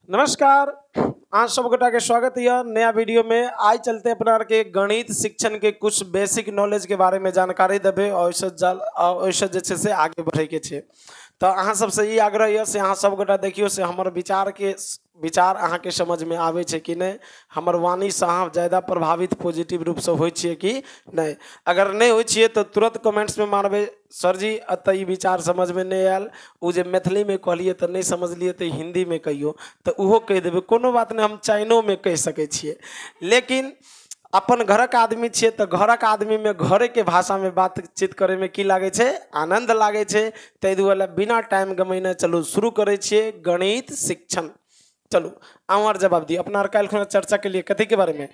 नमस्कार। आज सब गोटा के स्वागत है नया वीडियो में। आज चलते अपना के गणित शिक्षण के कुछ बेसिक नॉलेज के बारे में जानकारी देवे और जैसे से आगे बढ़े के छे। तो अहाँ सबसे ये आग्रह है से अहाँ सब गोटा देखियो से हमारे विचार अहाँ के समझ में आवे छे कि नहीं, हमर वाणी से अहाँ ज़्यादा प्रभावित पॉजिटिव रूप से हो छे कि नहीं। अगर नहीं हो छे तो तुरंत कमेंट्स में मारबे सर जी अत विचार समझ में नहीं आयल, वो जो मैथिली में कहलिए तो नहीं समझ लिए तो हिंदी में कहियो तो उहो कह देवे, कोनो बात नहीं, हम चाइनो में कह सके छिए। लेकिन अपन घरक आदमी छे तो घरक आदमी में घरे के भाषा में बातचीत करे में की लागे छे, आनंद लागे छे। तै दुआरे बिना टाइम गमैने चलो शुरू करे छिए गणित शिक्षण। चलो आवर जवाब दी अपना काल खुना चर्चा के लिए कथी के बारे में,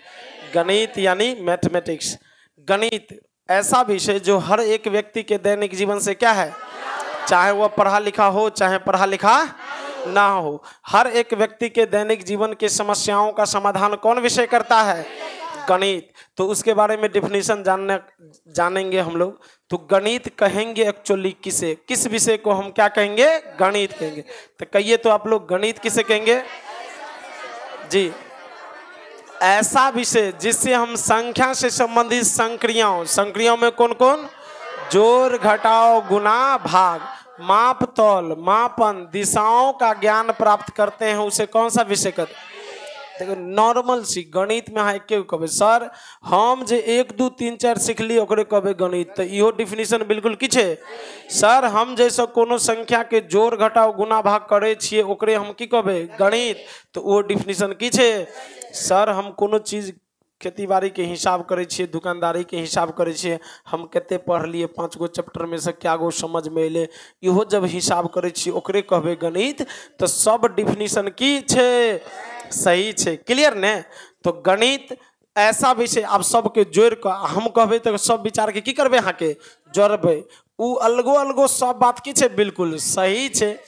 गणित यानी मैथमेटिक्स। गणित ऐसा विषय जो हर एक व्यक्ति के दैनिक जीवन से क्या है, चाहे वह पढ़ा लिखा हो चाहे पढ़ा लिखा ना हो, हर एक व्यक्ति के दैनिक जीवन के समस्याओं का समाधान कौन विषय करता है, गणित। तो उसके बारे में डिफिनीशन जानेंगे हम लोग। तो गणित कहेंगे एक्चुअली किसे, किस विषय को हम क्या कहेंगे, गणित कहेंगे। तो कहिए तो आप लोग गणित किसे कहेंगे जी, ऐसा विषय जिससे हम संख्या से संबंधित संक्रियाओं में कौन कौन, जोड़ घटाव गुना भाग, माप तौल मापन दिशाओं का ज्ञान प्राप्त करते हैं, उसे कौन सा विषय कहते हैं। देखो नॉर्मल सी गणित में हाँ के कहबे सर हम जे 1 2 3 4 सीखली ओकरे कहबे गणित। तो इहो डिफिनीशन बिल्कुल की छे, सर हम जैसे कोनो संख्या के जोड़ घटाव गुना भाग करे छिए ओकरे हम की कहबे गणित। तो वो डिफिनीशन की छे, सर हम कोनो चीज खेती बाड़ी के हिसाब करे छिए, दुकानदारी के हिसाब करे छिए, हम केते पढ़ लिए 5 गो चैप्टर में से क्या गो समझ में अले, इहो जब हिसाब करे छिए ओकरे कहबे गणित। तो सब डिफिनीशन की छे, सही छे, क्लियर ने। तो गणित ऐसा विषय आप सबके जोड़ के हम कहबे तो सब विचार के की करबे, हाँ के जोड़बे, उ अलगो अलगो सब बात की छे बिल्कुल सही छे।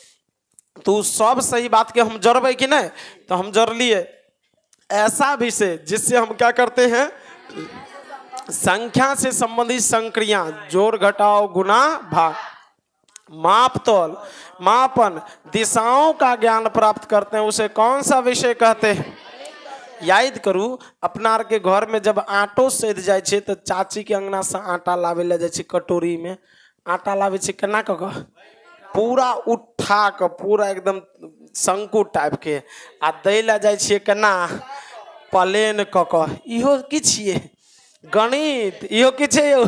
तो सब सही बात के हम जोड़बे कि नहीं, तो हम जोड़ लिए ऐसा विषय जिससे हम क्या करते हैं, संख्या से संबंधित संक्रिया जोड़ घटाव गुना भाग माप तौल मापन दिशाओं का ज्ञान प्राप्त करते हैं, उसे कौन सा विषय कहते हैं। याद करू अपना के घर में जब आटो सध जाए छे तो चाची के अंगना से आटा लावे ले जाए छे, कटोरी में आटा लावे छे केना क पूरा उठा के पूरा एकदम शंकु टाइप के आ दे ला जाए छे केना प्लेन क इहो की छिए गणित, इहो की छे यो।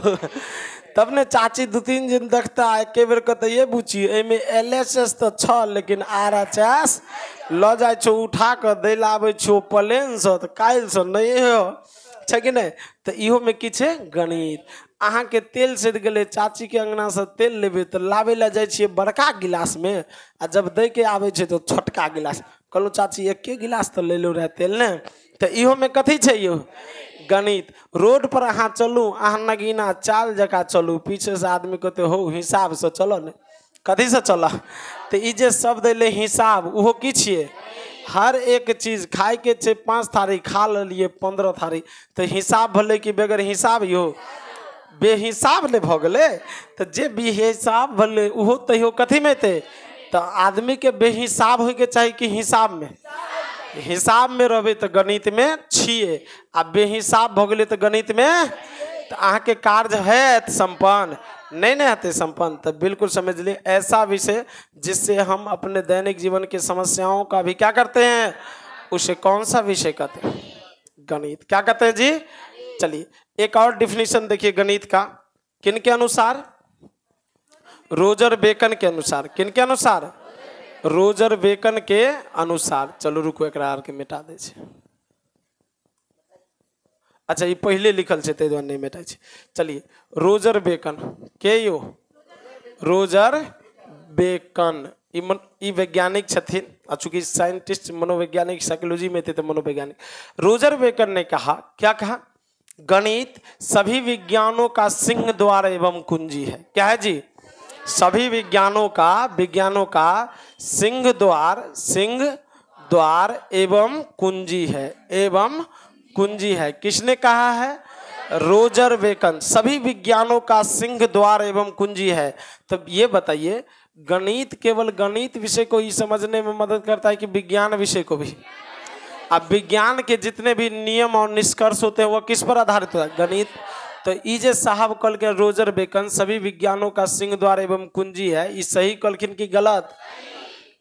तब ने चाची 2-3 दिन देखता एक बेर कहते ये बुची एमे LHS तो छ लेकिन RHS ल जाए छो उठा के दे लावे छो प्लेन से, तो काल से नहीं हो छै कि नहीं। तो इहो में की छे गणित। अहाँ के तेल सध गले चाची के अंगना से तेल लेबे तो लावे ला जाए छे बड़का गिलास में, आ जब दे के आवे छे तो छोटका गिलास। कहलो चाची एके गिलास तो ले लो रहे तेल ने। तो इहो में कथी छे यो गणित। रोड पर अहाँ चलू अहाँ नगीना चाल जका चलू, पीछे से आदमी कहते हो हिसाब से चलो ने, कथी से चला। तो ई जे शब्द ले हिसाब उहो की छिए, हर एक चीज खाए के छे 5 थारी खा लिए 15 थारी, तो हिसाब भले कि बगैर हिसाब यो बेहिसाब ले भ गले। तो जे बेहिसाब भले उहो तहियो कथी में थे, तो आदमी के बेहिसाब हो के चाहिए कि हिसाब में, हिसाब में रहबे तो गणित में छिए, आ बेहिसाब भ गले तो गणित में। तो अहाँ के कार्य है संपन्न नहीं हते संपन्न। तो बिल्कुल समझ लिए ऐसा विषय जिससे हम अपने दैनिक जीवन के समस्याओं का भी क्या करते हैं, उसे कौन सा विषय कहते हैं, गणित। क्या कहते हैं जी। चलिए एक और डिफिनीशन देखिए गणित का, किन के अनुसार, रोजर बेकन के अनुसार। किन के अनुसार, रोजर बेकन के अनुसार। चलो रुको एक के मिटा दे छे। अच्छा ये पहले लिखल छे ते नहीं मिटाई छे। चलिए रोजर बेकन के यो, रोजर बेकन ई वैज्ञानिक छथिन, चूंकि साइंटिस्ट मनोवैज्ञानिक साइकोलॉजी में थे तो मनोवैज्ञानिक। रोजर बेकन ने कहा, क्या कहा, गणित सभी विज्ञानों का सिंह द्वार एवं कुंजी है। क्या है जी, सभी विज्ञानों का सिंह द्वार एवं कुंजी है, एवं कुंजी है। किसने कहा है, रोजर बेकन। सभी विज्ञानों का सिंह द्वार एवं कुंजी है। तब ये बताइए गणित केवल गणित विषय को ही समझने में मदद करता है कि विज्ञान विषय को भी? अब विज्ञान के जितने भी नियम और निष्कर्ष होते हैं वो किस पर आधारित होता है? गणित। तो इजे साहब कल के रोजर बेकन सभी विज्ञानों का सिंह द्वार एवं कुंजी है, ई सही कलखिन की गलत?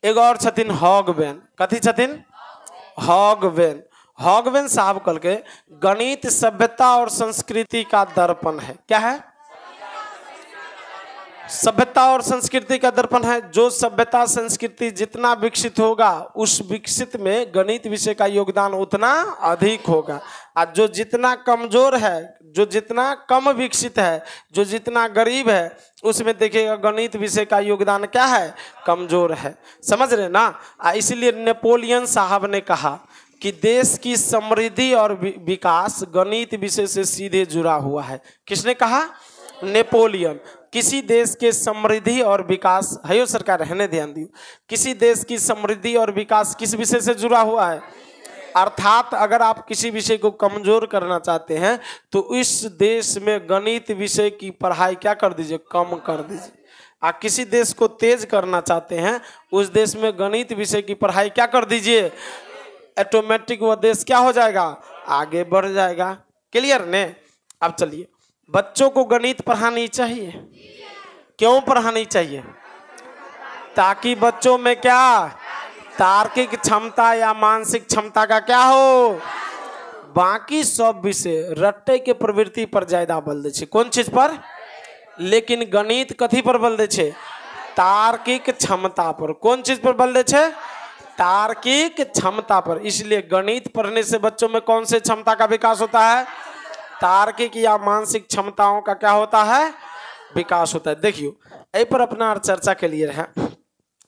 एक और छथिन हॉगवेन, कथी छथिन? हॉगवेन। हॉगवेन साहब कल के गणित सभ्यता और संस्कृति का दर्पण है। क्या है? सभ्यता और संस्कृति का दर्पण है। जो सभ्यता संस्कृति जितना विकसित होगा उस विकसित में गणित विषय का योगदान उतना अधिक होगा, और जो जितना कमजोर है, जो जितना कम विकसित है, जो जितना गरीब है, उसमें देखिएगा गणित विषय का योगदान क्या है? कमजोर है। समझ रहे ना? इसलिए नेपोलियन साहब ने कहा कि देश की समृद्धि और विकास गणित विषय से सीधे जुड़ा हुआ है। किसने कहा? नेपोलियन। किसी देश के समृद्धि और विकास, हयो सरकार रहने ध्यान दियो, किसी देश की समृद्धि और विकास किस विषय से जुड़ा हुआ है? अर्थात अगर आप किसी विषय को कमजोर करना चाहते हैं तो इस देश में गणित विषय की पढ़ाई क्या कर दीजिए? कम कर दीजिए। आप किसी देश को तेज करना चाहते हैं उस देश में गणित विषय की पढ़ाई क्या कर दीजिए? ऑटोमेटिक वह देश क्या हो जाएगा? आगे बढ़ जाएगा। क्लियर ने? अब चलिए, बच्चों को गणित पढ़ानी चाहिए। क्यों पढ़ानी चाहिए? ताकि बच्चों में क्या? तार्किक क्षमता या मानसिक क्षमता का क्या हो? बाकी सब विषय रट्टे के प्रवृत्ति पर ज्यादा बल दे छे। कौन चीज पर? लेकिन गणित कथी पर बल दे छे? तार्किक क्षमता पर। कौन चीज पर बल दे छे? तार्किक क्षमता पर। इसलिए गणित पढ़ने से बच्चों में कौन से क्षमता का विकास होता है? तार्किक या मानसिक क्षमताओं का क्या होता है? विकास होता है। देखियो ए पर अपना चर्चा के लिए है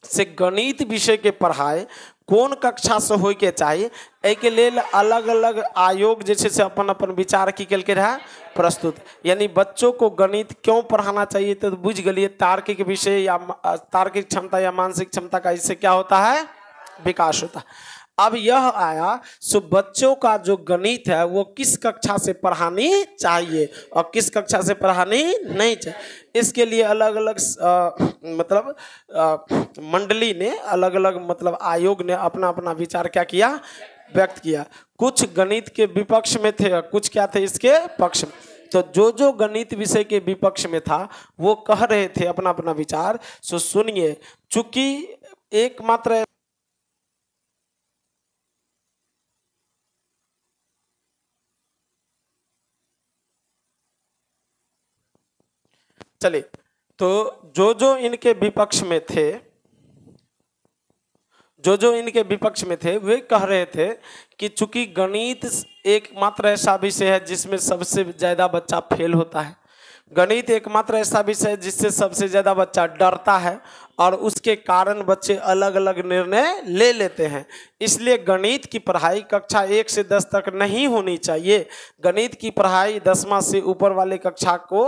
से गणित विषय के पढ़ाई कौन कक्षा से होय के चाहिए, ए के लेल अलग अलग आयोग जैसे से अपन अपन विचार की कल के रहा प्रस्तुत। यानी बच्चों को गणित क्यों पढ़ाना चाहिए तो बुझ गलिए, तार्किक विषय या तार्किक क्षमता या मानसिक क्षमता का इससे क्या होता है? विकास होता है। अब यह आया सो बच्चों का जो गणित है वो किस कक्षा से पढ़ानी चाहिए और किस कक्षा से पढ़ानी नहीं चाहिए। इसके लिए अलग अलग मतलब मंडली ने, अलग अलग मतलब आयोग ने अपना अपना विचार क्या किया? व्यक्त किया। कुछ गणित के विपक्ष में थे, कुछ क्या थे? इसके पक्ष में। तो जो गणित विषय के विपक्ष में था वो कह रहे थे अपना अपना विचार। सो सुनिए, चूंकि एकमात्र चलिए, तो जो इनके विपक्ष में थे, जो इनके विपक्ष में थे वे कह रहे थे कि चूंकि गणित एकमात्र ऐसा विषय है जिसमें सबसे ज्यादा बच्चा फेल होता है, गणित एकमात्र ऐसा विषय है जिससे सबसे ज्यादा बच्चा डरता है और उसके कारण बच्चे अलग अलग निर्णय ले लेते हैं, इसलिए गणित की पढ़ाई कक्षा 1 से 10 तक नहीं होनी चाहिए। गणित की पढ़ाई 10वां से ऊपर वाले कक्षा को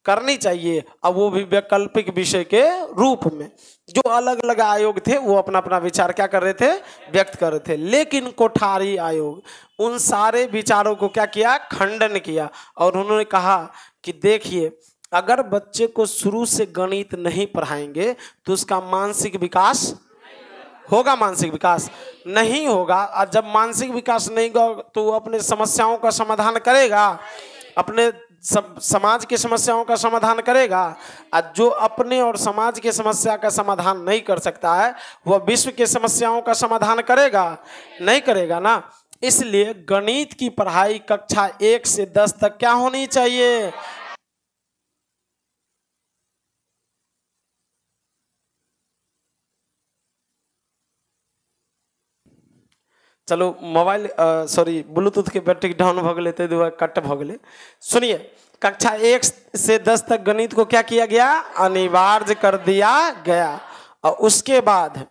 करनी चाहिए, अब वो भी वैकल्पिक विषय के रूप में। जो अलग अलग आयोग थे वो अपना अपना विचार क्या कर रहे थे? व्यक्त कर रहे थे। लेकिन कोठारी आयोग उन सारे विचारों को क्या किया? खंडन किया और उन्होंने कहा कि देखिए, अगर बच्चे को शुरू से गणित नहीं पढ़ाएंगे तो उसका मानसिक विकास होगा? मानसिक विकास नहीं होगा। और जब मानसिक विकास नहीं होगा तो वो अपने समस्याओं का समाधान करेगा, अपने समाज की समस्याओं का समाधान करेगा। और जो अपने और समाज की समस्या का समाधान नहीं कर सकता है वह विश्व की समस्याओं का समाधान करेगा? नहीं करेगा ना। इसलिए गणित की पढ़ाई कक्षा 1 से 10 तक क्या होनी चाहिए? चलो मोबाइल सॉरी ब्लूटूथ के बैटरी डाउन भ गए तो कट भ गए। सुनिए, कक्षा 1 से 10 तक गणित को क्या किया गया? अनिवार्य कर दिया गया और उसके बाद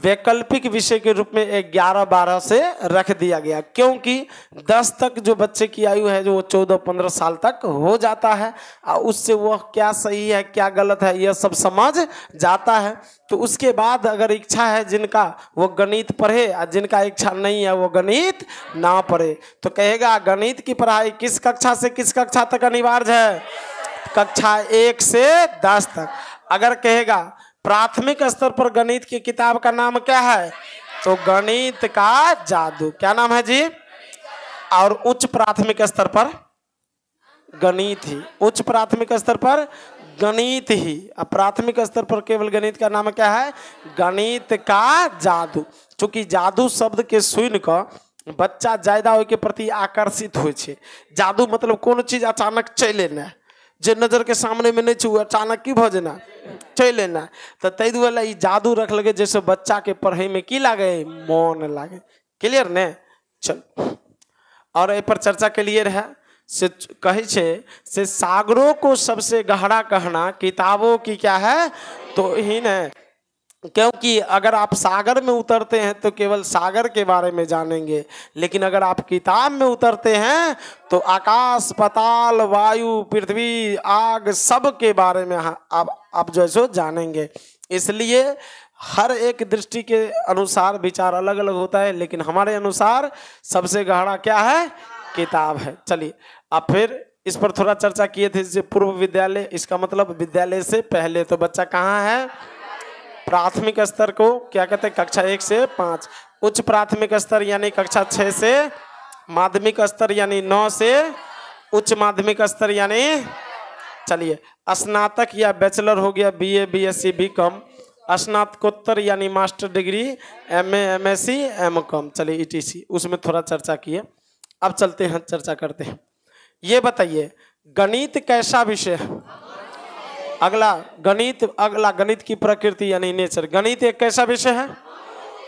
वैकल्पिक विषय के रूप में 11-12 से रख दिया गया, क्योंकि 10 तक जो बच्चे की आयु है जो 14-15 साल तक हो जाता है और उससे वह क्या सही है क्या गलत है यह सब समझ जाता है। तो उसके बाद अगर इच्छा है जिनका वो गणित पढ़े और जिनका इच्छा नहीं है वो गणित ना पढ़े। तो कहेगा गणित की पढ़ाई किस कक्षा से किस कक्षा तक अनिवार्य है? कक्षा 1 से 10 तक। अगर कहेगा प्राथमिक स्तर पर गणित की किताब का नाम क्या है? तो गणित का जादू। क्या नाम है जी? और उच्च प्राथमिक स्तर पर गणित ही, उच्च प्राथमिक स्तर पर गणित ही। अब प्राथमिक स्तर पर केवल गणित का नाम क्या है? गणित का जादू। चूंकि जादू शब्द के सुन कर बच्चा ज्यादा ओहि के प्रति आकर्षित हो छे। जादू मतलब कौन चीज अचानक चले ना, जे नजर के सामने में नहीं छू अचानक की भ जेना चले ना, तो तै दुआरे ई जादू रख लगे जैसे बच्चा के पढ़े में की लागे, मन लागे। क्लियर ने? चल और ए पर चर्चा के लिए रहा से कहे छे से सागरों को सबसे गहरा कहना किताबों की क्या है तो ही न। क्योंकि अगर आप सागर में उतरते हैं तो केवल सागर के बारे में जानेंगे, लेकिन अगर आप किताब में उतरते हैं तो आकाश, पाताल, वायु, पृथ्वी, आग सब के बारे में आप जो है सो जानेंगे। इसलिए हर एक दृष्टि के अनुसार विचार अलग अलग होता है, लेकिन हमारे अनुसार सबसे गहरा क्या है? किताब है। चलिए अब फिर इस पर थोड़ा चर्चा किए थे। जैसे पूर्व विद्यालय, इसका मतलब विद्यालय से पहले। तो बच्चा कहाँ है? प्राथमिक स्तर को क्या कहते हैं? कक्षा 1 से 5। उच्च प्राथमिक स्तर यानी कक्षा 6 से, माध्यमिक स्तर यानी 9 से, उच्च माध्यमिक स्तर यानी चलिए स्नातक या बैचलर हो गया, बीए, बीएससी, बीकॉम। स्नातकोत्तर यानी master degree, MA, MSc, MCom. चलिए ईटीसी, उसमें थोड़ा चर्चा किए। अब चलते हैं, चर्चा करते हैं। ये बताइए गणित कैसा विषय है? अगला गणित की प्रकृति यानी नेचर। गणित एक कैसा विषय है?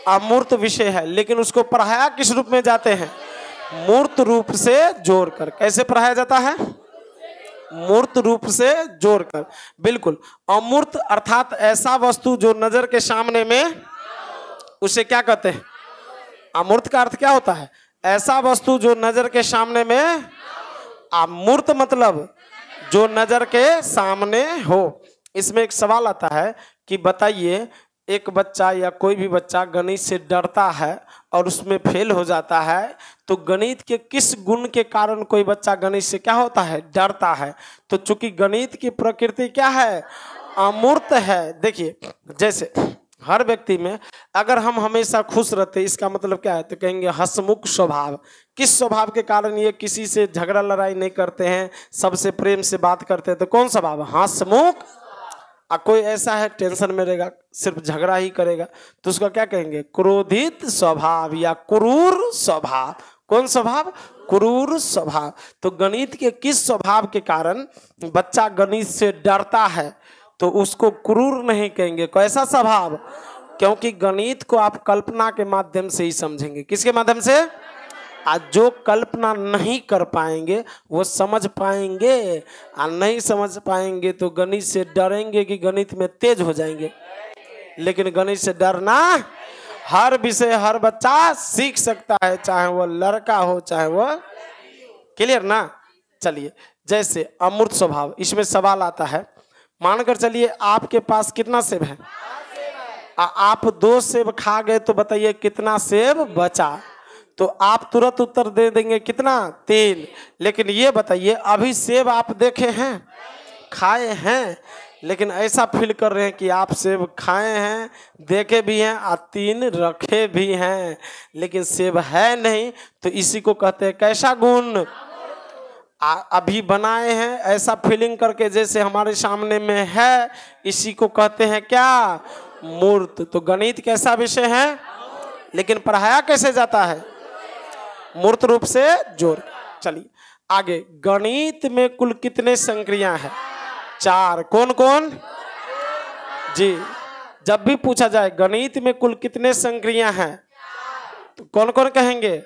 अमूर्त विषय है, लेकिन उसको पढ़ाया किस रूप में जाते हैं? मूर्त रूप से जोड़कर। कैसे पढ़ाया जाता है? मूर्त रूप से जोड़कर। बिल्कुल। अमूर्त अर्थात ऐसा वस्तु जो नजर के सामने में, उसे क्या कहते हैं? अमूर्त का अर्थ क्या होता है? ऐसा वस्तु जो नजर के सामने में। अमूर्त मतलब जो नजर के सामने हो। इसमें एक सवाल आता है कि बताइए एक बच्चा या कोई भी बच्चा गणित से डरता है और उसमें फेल हो जाता है, तो गणित के किस गुण के कारण कोई बच्चा गणित से क्या होता है? डरता है। तो चूंकि गणित की प्रकृति क्या है? अमूर्त है। देखिए जैसे हर व्यक्ति में अगर हम हमेशा खुश रहते, इसका मतलब क्या है? तो कहेंगे हंसमुख स्वभाव। किस स्वभाव के कारण ये किसी से झगड़ा लड़ाई नहीं करते हैं, सबसे प्रेम से बात करते हैं? तो कौन स्वभाव? हंसमुख। कोई ऐसा है टेंशन में रहेगा, सिर्फ झगड़ा ही करेगा, तो उसका क्या कहेंगे? क्रोधित स्वभाव या क्रूर स्वभाव। कौन स्वभाव? क्रूर स्वभाव। तो गणित के किस स्वभाव के कारण बच्चा गणित से डरता है? तो उसको क्रूर नहीं कहेंगे। कैसा स्वभाव? क्योंकि गणित को आप कल्पना के माध्यम से ही समझेंगे। किसके माध्यम से? आज जो कल्पना नहीं कर पाएंगे वो समझ पाएंगे, और नहीं समझ पाएंगे तो गणित से डरेंगे कि गणित में तेज हो जाएंगे। लेकिन गणित से डरना, हर विषय हर बच्चा सीख सकता है, चाहे वो लड़का हो चाहे वो। क्लियर ना? चलिए जैसे अमूर्त स्वभाव, इसमें सवाल आता है। मानकर चलिए आपके पास कितना सेब है? आप 2 सेब खा गए, तो बताइए कितना सेब बचा? तो आप तुरंत उत्तर दे देंगे कितना? 3। लेकिन ये बताइए अभी सेब आप देखे हैं, खाए हैं, लेकिन ऐसा फील कर रहे हैं कि आप सेब खाए हैं, देखे भी हैं और 3 रखे भी हैं, लेकिन सेब है नहीं। तो इसी को कहते हैं कैसा गुण? अभी बनाए हैं ऐसा फीलिंग करके जैसे हमारे सामने में है, इसी को कहते हैं क्या? मूर्त। तो गणित कैसा विषय है? लेकिन पढ़ाया कैसे जाता है? मूर्त रूप से जोड़। चलिए आगे। गणित में कुल कितने संक्रियाएं हैं? 4। कौन कौन? जी, जब भी पूछा जाए गणित में कुल कितने संक्रियाएं हैं, तो कौन कौन कहेंगे?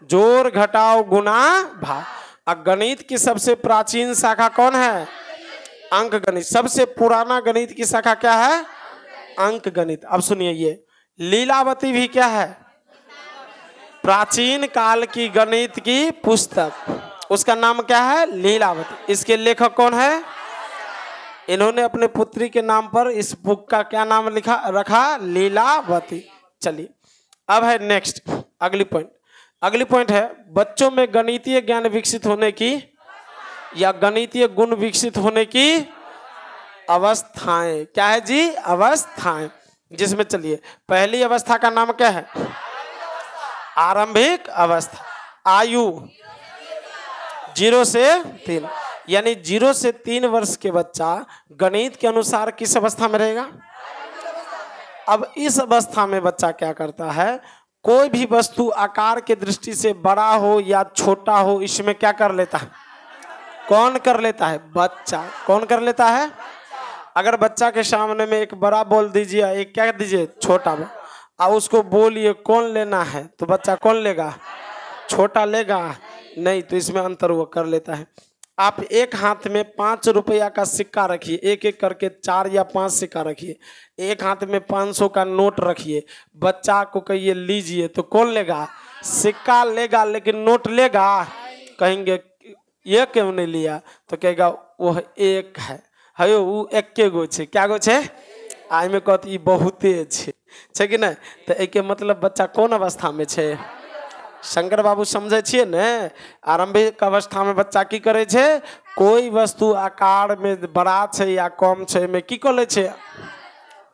जोड़, घटाव, गुणा, भाग। अब गणित की सबसे प्राचीन शाखा कौन है? अंक गणित। सबसे पुराना गणित की शाखा क्या है? अंक गणित। अब सुनिए, ये लीलावती भी क्या है? प्राचीन काल की गणित की पुस्तक, उसका नाम क्या है? लीलावती। इसके लेखक कौन है? इन्होंने अपने पुत्री के नाम पर इस बुक का क्या नाम रखा? लीलावती। चलिए अब है नेक्स्ट, अगली पॉइंट। अगली पॉइंट है बच्चों में गणितीय ज्ञान विकसित होने की या गणितीय गुण विकसित होने की अवस्थाएं। क्या है जी? अवस्थाएं। जिसमें चलिए पहली अवस्था का नाम क्या है? आरंभिक अवस्था। आयु 0 से 3, यानी 0 से 3 वर्ष के बच्चा गणित के अनुसार किस अवस्था में रहेगा? अब इस अवस्था में बच्चा क्या करता है? कोई भी वस्तु आकार के दृष्टि से बड़ा हो या छोटा हो, इसमें क्या कर लेता है? कौन कर लेता है? बच्चा। कौन कर लेता है? अगर बच्चा के सामने में एक बड़ा बोल दीजिए, एक क्या दीजिए? छोटा बोल, अब उसको बोलिए कौन लेना है, तो बच्चा कौन लेगा? छोटा लेगा? नहीं, तो इसमें अंतर वो कर लेता है। आप एक हाथ में 5 रुपया का सिक्का रखिए, एक एक करके 4 या 5 सिक्का रखिए, एक हाथ में 500 का नोट रखिए, बच्चा को कहिए लीजिए, तो कौन लेगा? सिक्का लेगा, लेकिन नोट लेगा? कहेंगे ये क्यों नहीं लिया, तो कहेगा वो एक है, हयो वो एके गो छे। क्या गो छे? आई में कहत ई बहुते छे कि नहीं? तो एक मतलब बच्चा कौन अवस्था में छे? शंकर बाबू समझे छिए ने? आरंभिक अवस्था में बच्चा की करे छे? कोई वस्तु आकार में बड़ा छे या कम छे में की करे छे?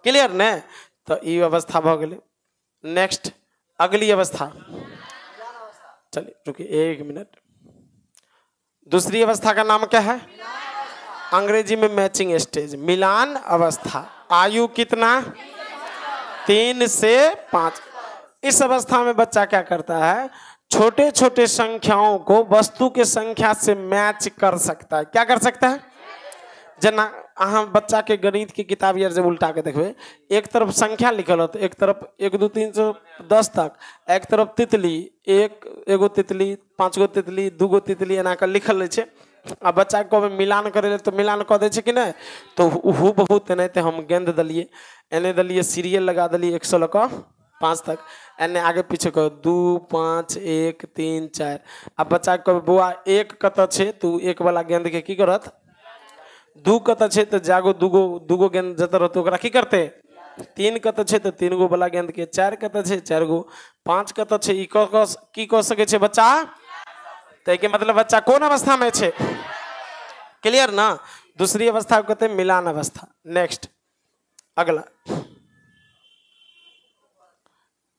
क्लियर ने? तो ई अवस्था भ गेले। नेक्स्ट अगली अवस्था, चलिए रुकिए 1 मिनट। दूसरी अवस्था का नाम क्या है? अंग्रेजी में मैचिंग स्टेज, मिलान अवस्था। आयु कितना? 3 से 5। इस अवस्था में बच्चा क्या करता है? छोटे छोटे संख्याओं को वस्तु के संख्या से मैच कर सकता है। क्या कर सकता है? जना अहाँ बच्चा के गणित की किताब यार जब उल्टा के देखबे, एक तरफ संख्या लिखल होता, एक तरफ 1 2 3 4 10 तक, एक तरफ तितली, एगो तितली, 5 गो तितली, 2 गो तितली एना कर लिखल रहे छे। आ बच्चा को मिलान करे तो मिलान कह दे छे कि नहीं? तो हु बहुत नहीं, हम गेंद दलिए, एने दलिए सीरियल लगा दलिए 100 लगा 5 तक, एने आगे पीछे कहो 2 5 1 3 4। अब बच्चा को बुआ 1 कत छे, तू 1 वाला गेंद के की करत? 2 कत छे तो जागो दूगो गेंद जत रहत ओकरा की करते? 3 कत छे तो 3 गो वाला गेंद के, 4 कत छे 4 गो, 5 कत छे ई की कह सके छे बच्चा? तो के मतलब बच्चा कौन अवस्था में छे? क्लियर ना? दूसरी अवस्था को कहते हैं मिलान अवस्था। नेक्स्ट अगला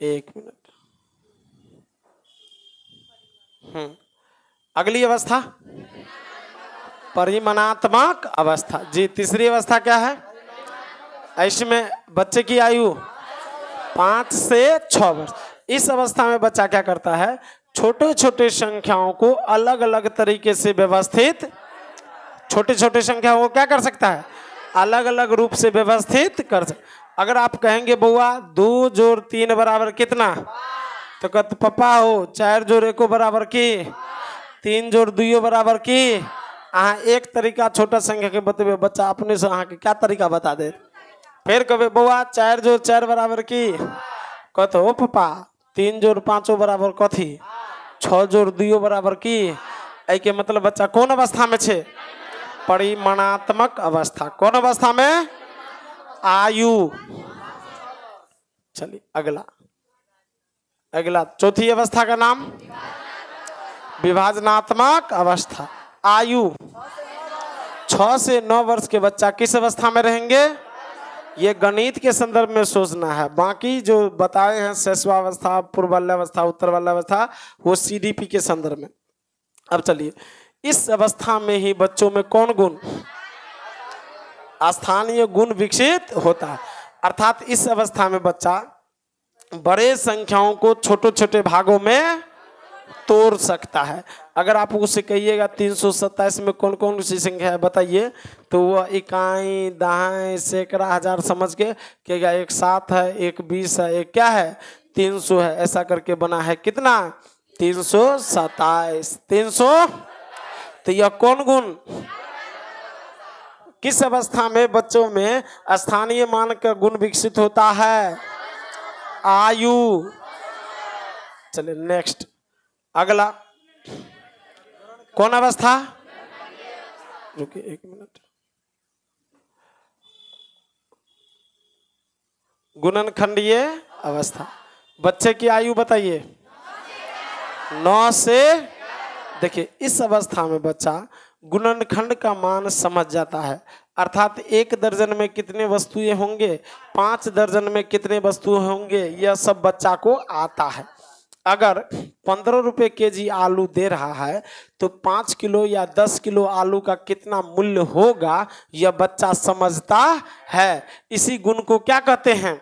1 मिनट। अगली अवस्था परिमाणात्मक अवस्था। जी तीसरी अवस्था क्या है? इसमें बच्चे की आयु 5 से 6 वर्ष। इस अवस्था में बच्चा क्या करता है? छोटे छोटे संख्याओं को अलग अलग तरीके से व्यवस्थित, छोटे छोटे संख्याओं को क्या कर सकता है? अलग अलग रूप से व्यवस्थित कर सकता। अगर आप कहेंगे बउआ 2 जोड़ 3 बराबर कितना, तो कहते पापा हो 4 जोड़ 1 बराबर की, 3 जोड़ 2 बराबर की। अहाँ एक तरीका छोटा संख्या के बतेबे, बच्चा अपने से अहाँ के क्या तरीका बता दे। फिर कहे बउआ 4 जोड़ 4 बराबर की, कहते हो पापा 3 जोड़ 5 बराबर कथी, 6 जोड़ 2 बराबर की। ऐ के मतलब बच्चा कौन अवस्था में छे? परिमाणात्मक अवस्था। कौन अवस्था में? आयु। चलिए अगला चौथी अवस्था का नाम विभाजनात्मक अवस्था। आयु 6 से 9 वर्ष के बच्चा किस अवस्था में रहेंगे? ये गणित के संदर्भ में सोचना है। बाकी जो बताए हैं शैशवावस्था, पूर्वाल्यावस्था, उत्तरवाल्यावस्था, वो CDP के संदर्भ में। अब चलिए इस अवस्था में ही बच्चों में कौन गुण? स्थानीय गुण विकसित होता है। अर्थात इस अवस्था में बच्चा बड़े संख्याओं को छोटे छोटे भागों में तोड़ सकता है। अगर आप उससे कहिएगा 327 में कौन कौन सी संख्या है बताइए, तो वह इकाई, दहाई, सैकड़ा, हजार समझ के कहेगा 1 7 है, 1 20 है, 1 क्या है 300 है। ऐसा करके बना है कितना? 327। 300। तो यह कौन गुण? किस अवस्था में बच्चों में स्थानीय मान का गुण विकसित होता है? आयु। चलिए नेक्स्ट अगला कौन अवस्था? रुकिए 1 मिनट। गुणनखंडीय अवस्था। बच्चे की आयु बताइए 9 से। देखिए इस अवस्था में बच्चा गुणनखंड का मान समझ जाता है, अर्थात 1 दर्जन में कितने वस्तुएं होंगे, 5 दर्जन में कितने वस्तुएं होंगे, यह सब बच्चा को आता है। अगर 15 रुपए केजी आलू दे रहा है तो 5 किलो या 10 किलो आलू का कितना मूल्य होगा, यह बच्चा समझता है। इसी गुण को क्या कहते हैं,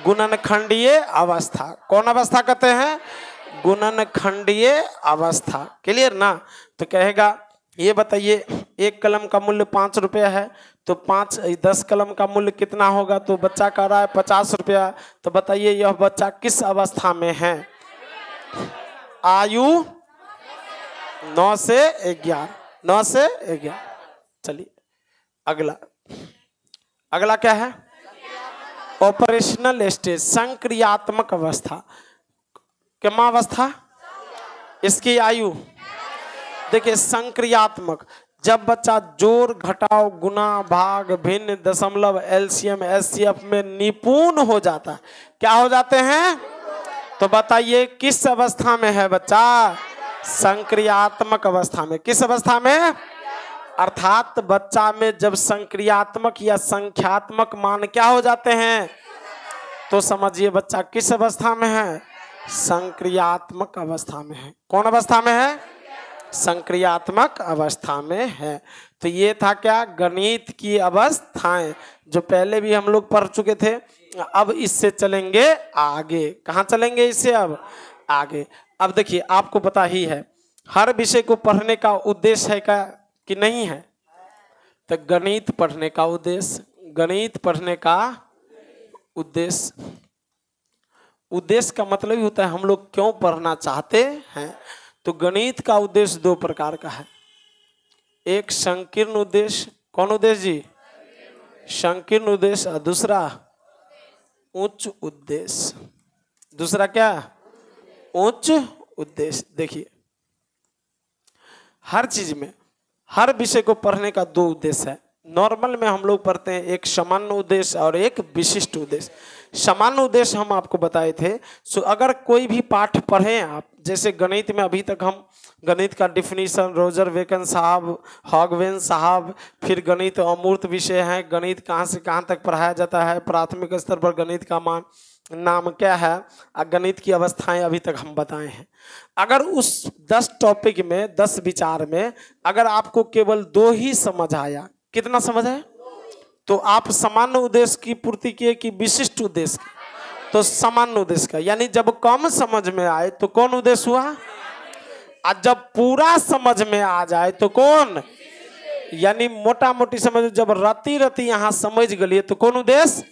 गुणनखंडीय अवस्था। कौन अवस्था कहते हैं, गुणनखंडीय अवस्था। क्लियर ना। तो कहेगा ये बताइए 1 कलम का मूल्य 5 रुपया है तो 10 कलम का मूल्य कितना होगा, तो बच्चा कह रहा है 50 रुपया। तो बताइए यह बच्चा किस अवस्था में है, आयु 9 से 11, 9 से 11। चलिए अगला क्या है, ऑपरेशनल स्टेज, संक्रियात्मक अवस्था। क्या अवस्था, इसकी आयु देखिए संक्रियात्मक, जब बच्चा जोड़ घटाव गुना भाग भिन्न दशमलव एलसीएम एचसीएफ में निपुण हो जाता है। क्या हो जाते हैं, तो बताइए किस अवस्था में है बच्चा, संक्रियात्मक अवस्था में। किस अवस्था में, अर्थात बच्चा में जब संक्रियात्मक या संख्यात्मक मान क्या हो जाते हैं, तो समझिए बच्चा किस अवस्था में है, संक्रियात्मक अवस्था में है। कौन अवस्था में है, संक्रियात्मक अवस्था में है। तो ये था क्या, गणित की अवस्थाएं, जो पहले भी हम लोग पढ़ चुके थे। अब इससे चलेंगे आगे, कहाँ चलेंगे इससे, अब आगे। अब देखिए आपको पता ही है हर विषय को पढ़ने का उद्देश्य है क्या कि नहीं है, तो गणित पढ़ने का उद्देश्य, गणित पढ़ने का उद्देश्य का मतलब ही होता है हम लोग क्यों पढ़ना चाहते हैं। तो गणित का उद्देश्य 2 प्रकार का है, एक संकीर्ण उद्देश्य। कौन उद्देश्य जी, संकीर्ण उद्देश्य, और दूसरा उच्च उद्देश्य। दूसरा क्या, उच्च उद्देश्य। देखिए हर चीज में, हर विषय को पढ़ने का 2 उद्देश्य है। नॉर्मल में हम लोग पढ़ते हैं एक सामान्य उद्देश्य और एक विशिष्ट उद्देश्य। सामान्य उद्देश्य हम आपको बताए थे। सो अगर कोई भी पाठ पढ़ें आप, जैसे गणित में अभी तक हम गणित का डिफिनीशन रोजर बेकन साहब, हॉगवेन साहब, फिर गणित अमूर्त विषय है, गणित कहाँ से कहाँ तक पढ़ाया जाता है, प्राथमिक स्तर पर गणित का नाम क्या है, गणित की अवस्थाएं अभी तक हम बताए हैं। अगर उस 10 टॉपिक में 10 विचार में अगर आपको केवल 2 ही समझ आया, कितना समझ है, तो आप सामान्य उद्देश्य की पूर्ति किए कि विशिष्ट उद्देश्य की, तो सामान्य उद्देश्य का। यानी जब कम समझ में आए तो कौन उद्देश्य हुआ, और जब पूरा समझ में आ जाए तो कौन, यानी मोटा मोटी समझ, जब रति यहाँ समझ गलिए तो कौन उद्देश्य,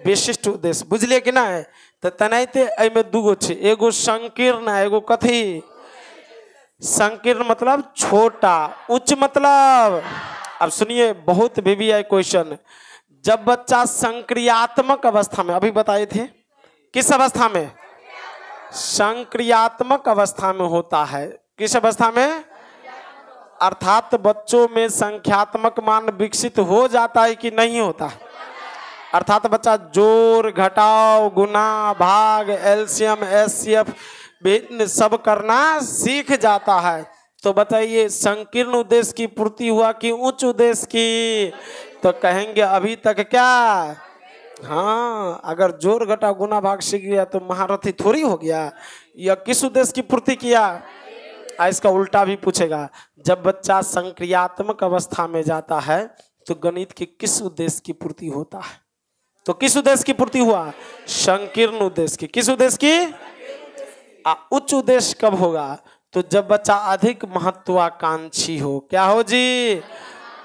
विशिष्ट उद्देश्य। बुझलिए कि ना है। तो तनाइते एमे 2 गो छे, एगो संकीर्ण एगो कथी, संकीर्ण मतलब छोटा, उच्च मतलब, अब सुनिए बहुत VVI क्वेश्चन, जब बच्चा संक्रियात्मक अवस्था में, अभी बताए थे किस अवस्था में, संक्रियात्मक अवस्था में होता है। किस अवस्था में, अर्थात बच्चों में संख्यात्मक मान विकसित हो जाता है कि नहीं होता है, अर्थात बच्चा जोड़ घटाव गुना भाग एलसीएम एचसीएफ भिन्न सब करना सीख जाता है। तो बताइए संकीर्ण उद्देश्य की पूर्ति हुआ कि उच्च उद्देश्य की, तो कहेंगे अभी तक क्या, हाँ अगर जोड़ घटाव गुना भाग सीख गया तो महारथी थोड़ी हो गया, या किस उद्देश्य की पूर्ति किया। इसका उल्टा भी पूछेगा, जब बच्चा संक्रियात्मक अवस्था में जाता है तो गणित के किस उद्देश्य की पूर्ति होता है, तो किस उद्देश्य की पूर्ति हुआ, संकीर्ण उद्देश्य की। किस उद्देश्य की, उच्च उद्देश्य कब होगा, तो जब बच्चा अधिक महत्वाकांक्षी हो। क्या हो जी,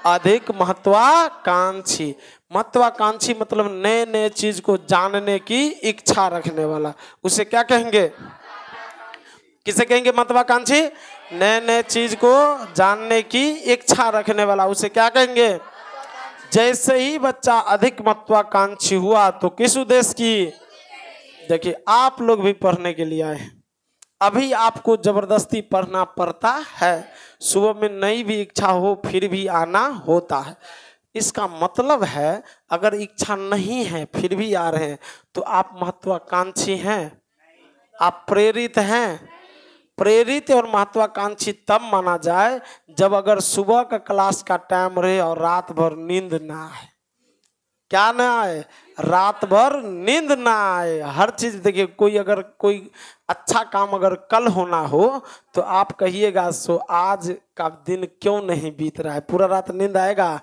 अधिक महत्वाकांक्षी। महत्वाकांक्षी मतलब नए नए चीज को जानने की इच्छा रखने वाला, उसे क्या कहेंगे, किसे कहेंगे, महत्वाकांक्षी। नए नए चीज को जानने की इच्छा रखने वाला, उसे क्या कहेंगे। जैसे ही बच्चा अधिक महत्वाकांक्षी हुआ तो किस उद्देश्य की, देखिए आप लोग भी पढ़ने के लिए आए हैं, अभी आपको जबरदस्ती पढ़ना पड़ता है, सुबह में नई भी इच्छा हो फिर भी आना होता है। इसका मतलब है अगर इच्छा नहीं है फिर भी आ रहे हैं तो आप महत्वाकांक्षी हैं, आप प्रेरित हैं, प्रेरित और महत्वाकांक्षी तब माना जाए जब अगर सुबह का क्लास का टाइम रहे और रात भर नींद ना आए। क्या ना आए? रात भर नींद ना आए। हर चीज देखिए, कोई अगर कोई अच्छा काम अगर कल होना हो तो आप कहिएगा सो आज का दिन क्यों नहीं बीत रहा है, पूरा रात नींद आएगा।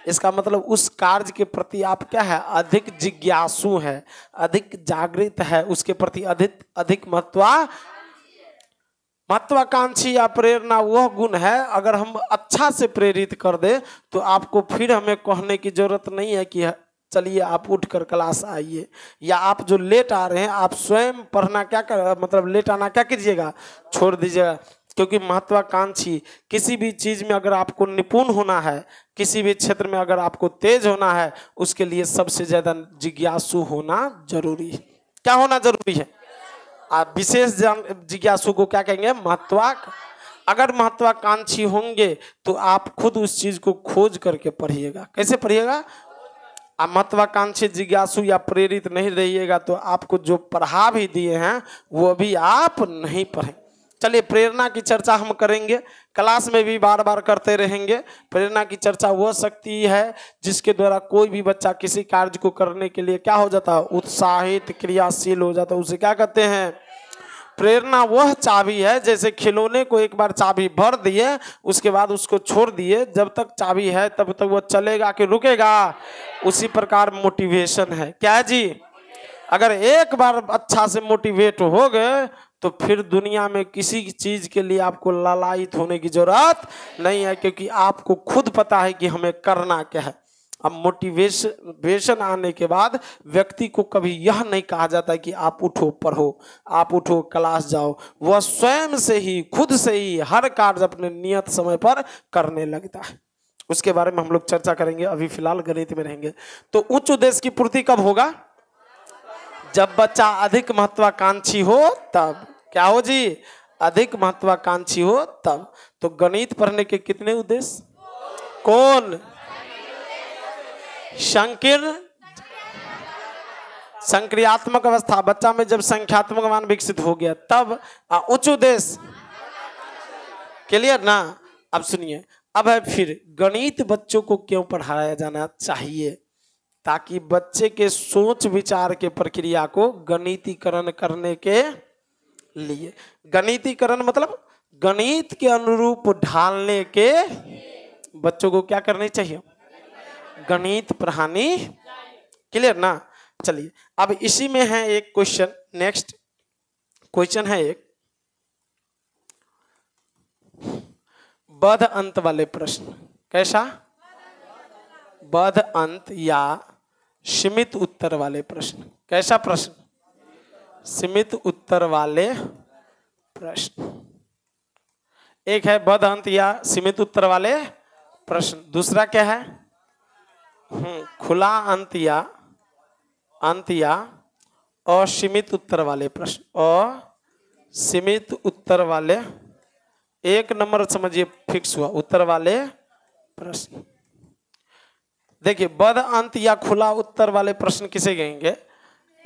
इसका मतलब उस कार्य के प्रति आप क्या है, अधिक जिज्ञासु है, अधिक जागृत है, उसके प्रति अधिक महत्वाकांक्षी या प्रेरणा वह गुण है। अगर हम अच्छा से प्रेरित कर दे तो आपको फिर हमें कहने की जरूरत नहीं है कि चलिए आप उठकर क्लास आइए, या आप जो लेट आ रहे हैं आप स्वयं पढ़ना क्या कर, मतलब लेट आना क्या कीजिएगा, छोड़ दीजिएगा। क्योंकि महत्वाकांक्षी किसी भी चीज में अगर आपको निपुण होना है, किसी भी क्षेत्र में अगर आपको तेज होना है, उसके लिए सबसे ज्यादा जिज्ञासु होना जरूरी है। क्या होना जरूरी है? आप विशेष जिज्ञासु को क्या कहेंगे? अगर महत्वाकांक्षी होंगे तो आप खुद उस चीज को खोज करके पढ़िएगा। कैसे पढ़िएगा? आप महत्वाकांक्षी, जिज्ञासु या प्रेरित नहीं रहिएगा तो आपको जो पढ़ा भी दिए हैं वो भी आप नहीं पढ़ें। चलिए प्रेरणा की चर्चा हम करेंगे, क्लास में भी बार बार करते रहेंगे। प्रेरणा की चर्चा वह शक्ति है जिसके द्वारा कोई भी बच्चा किसी कार्य को करने के लिए क्या हो जाता है, उत्साहित, क्रियाशील हो जाता है। उसे क्या कहते हैं? प्रेरणा वह चाबी है, जैसे खिलौने को एक बार चाबी भर दिए उसके बाद उसको छोड़ दिए, जब तक चाबी है तब तक वो चलेगा कि रुकेगा। उसी प्रकार मोटिवेशन है। क्या है जी? अगर एक बार अच्छा से मोटिवेट हो गए तो फिर दुनिया में किसी चीज के लिए आपको लालायित होने की जरूरत नहीं है, क्योंकि आपको खुद पता है कि हमें करना क्या है। अब मोटिवेशन आने के बाद व्यक्ति को कभी यह नहीं कहा जाता कि आप उठो पढ़ो, आप उठो क्लास जाओ। वह स्वयं से ही, खुद से ही हर कार्य अपने नियत समय पर करने लगता है। उसके बारे में हम लोग चर्चा करेंगे। अभी फिलहाल गणित में रहेंगे। तो उच्च उद्देश्य की पूर्ति कब होगा? जब बच्चा अधिक महत्वाकांक्षी हो तब। क्या हो जी? अधिक महत्वाकांक्षी हो तब। तो गणित पढ़ने के कितने उद्देश्य? कौन? संक्रियात्मक अवस्था, बच्चा में जब संख्यात्मक मान विकसित हो गया तब। उच्च उद्देश्य क्लियर ना? अब सुनिए, अब है फिर गणित बच्चों को क्यों पढ़ाया जाना चाहिए? ताकि बच्चे के सोच विचार के प्रक्रिया को गणितीकरण करने के लिए, गणितीकरण मतलब गणित के अनुरूप ढालने के बच्चों को क्या करनी चाहिए? गणित पढ़ानी। क्लियर ना? चलिए अब इसी में है एक क्वेश्चन। नेक्स्ट क्वेश्चन है एक बध अंत वाले प्रश्न। कैसा? बध अंत या सीमित उत्तर वाले प्रश्न। कैसा प्रश्न? सीमित उत्तर वाले प्रश्न। एक है बध अंत या सीमित उत्तर वाले प्रश्न, दूसरा क्या है? खुला अंत या असीमित उत्तर वाले प्रश्न। असीमित उत्तर वाले, एक नंबर समझिए फिक्स हुआ, उत्तर वाले प्रश्न। देखिए बध अंत या खुला उत्तर वाले प्रश्न किसे कहेंगे?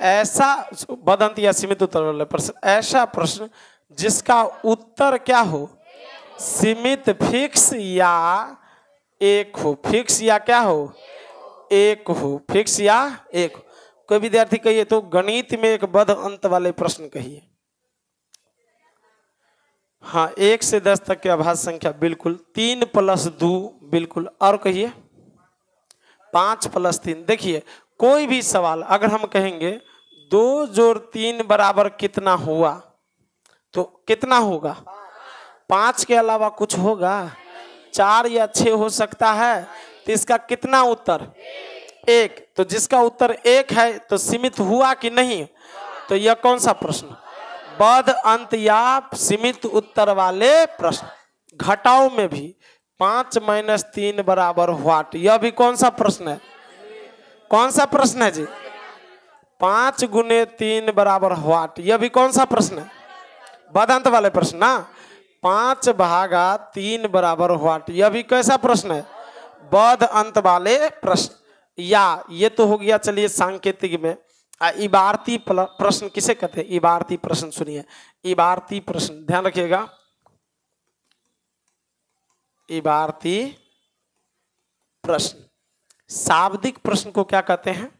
ऐसा बध अंत या सीमित उत्तर वाले प्रश्न, ऐसा प्रश्न जिसका उत्तर क्या हो? सीमित, फिक्स या एक हो। फिक्स या क्या हो? एक हो। फिक्स या एक हो। कोई विद्यार्थी कहिए तो गणित में एक बध अंत वाले प्रश्न कहिए। हाँ, 1 से 10 तक के अभाज्य संख्या बिल्कुल। 3 + 2 बिल्कुल। और कहिए 5 + 3। देखिए कोई भी सवाल अगर हम कहेंगे 2 + 3 बराबर कितना हुआ, तो कितना होगा? 5 के अलावा कुछ होगा? 4 या 6 हो सकता है। तो इसका कितना उत्तर? 1। तो जिसका उत्तर 1 है तो सीमित हुआ कि नहीं? तो यह कौन सा प्रश्न? बध अंत या सीमित उत्तर वाले प्रश्न। घटाओ में भी 5 - 3 बराबर व्हाट, यह भी कौन सा प्रश्न है? कौन सा प्रश्न है जी? 5 × 3 बराबर व्हाट, यह भी कौन सा प्रश्न है? बध अंत वाले प्रश्न ना। 5/3 बराबर व्हाट, यह भी कैसा प्रश्न है? बध अंत वाले प्रश्न। या ये तो हो गया चलिए सांकेतिक में। इबारती प्रश्न किसे कहते हैं? इबारती प्रश्न सुनिए, इबारती प्रश्न ध्यान रखिएगा। इबारती प्रश्न, शाब्दिक प्रश्न को क्या कहते हैं?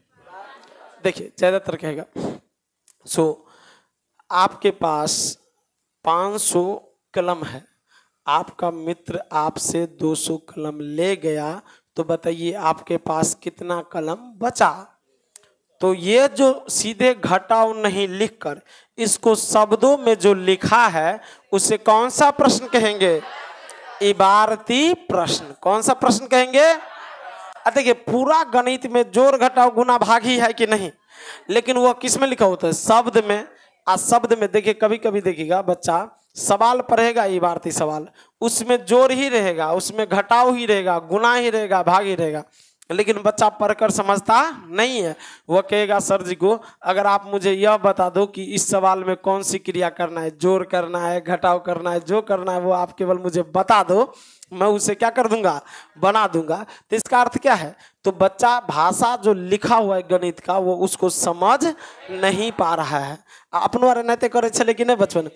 देखिए ज्यादातर कहेगा आपके पास 500 कलम है, आपका मित्र आपसे 200 कलम ले गया, तो बताइए आपके पास कितना कलम बचा? तो ये जो सीधे घटाव नहीं लिखकर इसको शब्दों में जो लिखा है उसे कौन सा प्रश्न कहेंगे? इबारती प्रश्न। कौन सा प्रश्न कहेंगे? देखिए पूरा गणित में जोड़ घटाव गुना भाग ही है कि नहीं, लेकिन वो किस में लिखा होता है? शब्द में। शब्द में देखिए कभी कभी देखिएगा बच्चा सवाल पढ़ेगा, इबारती सवाल, उसमें जोड़ ही रहेगा, उसमें घटाव ही रहेगा, गुना ही रहेगा, भाग ही रहेगा, लेकिन बच्चा पढ़कर समझता नहीं है। वह कहेगा सर जी को अगर आप मुझे यह बता दो कि इस सवाल में कौन सी क्रिया करना है, जोड़ करना है, घटाव करना है, जो करना है वो आप केवल मुझे बता दो, मैं उसे क्या कर दूंगा? बना दूंगा। तो इसका अर्थ क्या है? तो बच्चा भाषा जो लिखा हुआ है गणित का वो उसको समझ नहीं पा रहा है। अपन बारे नहीं करे छे कि नहीं बचपन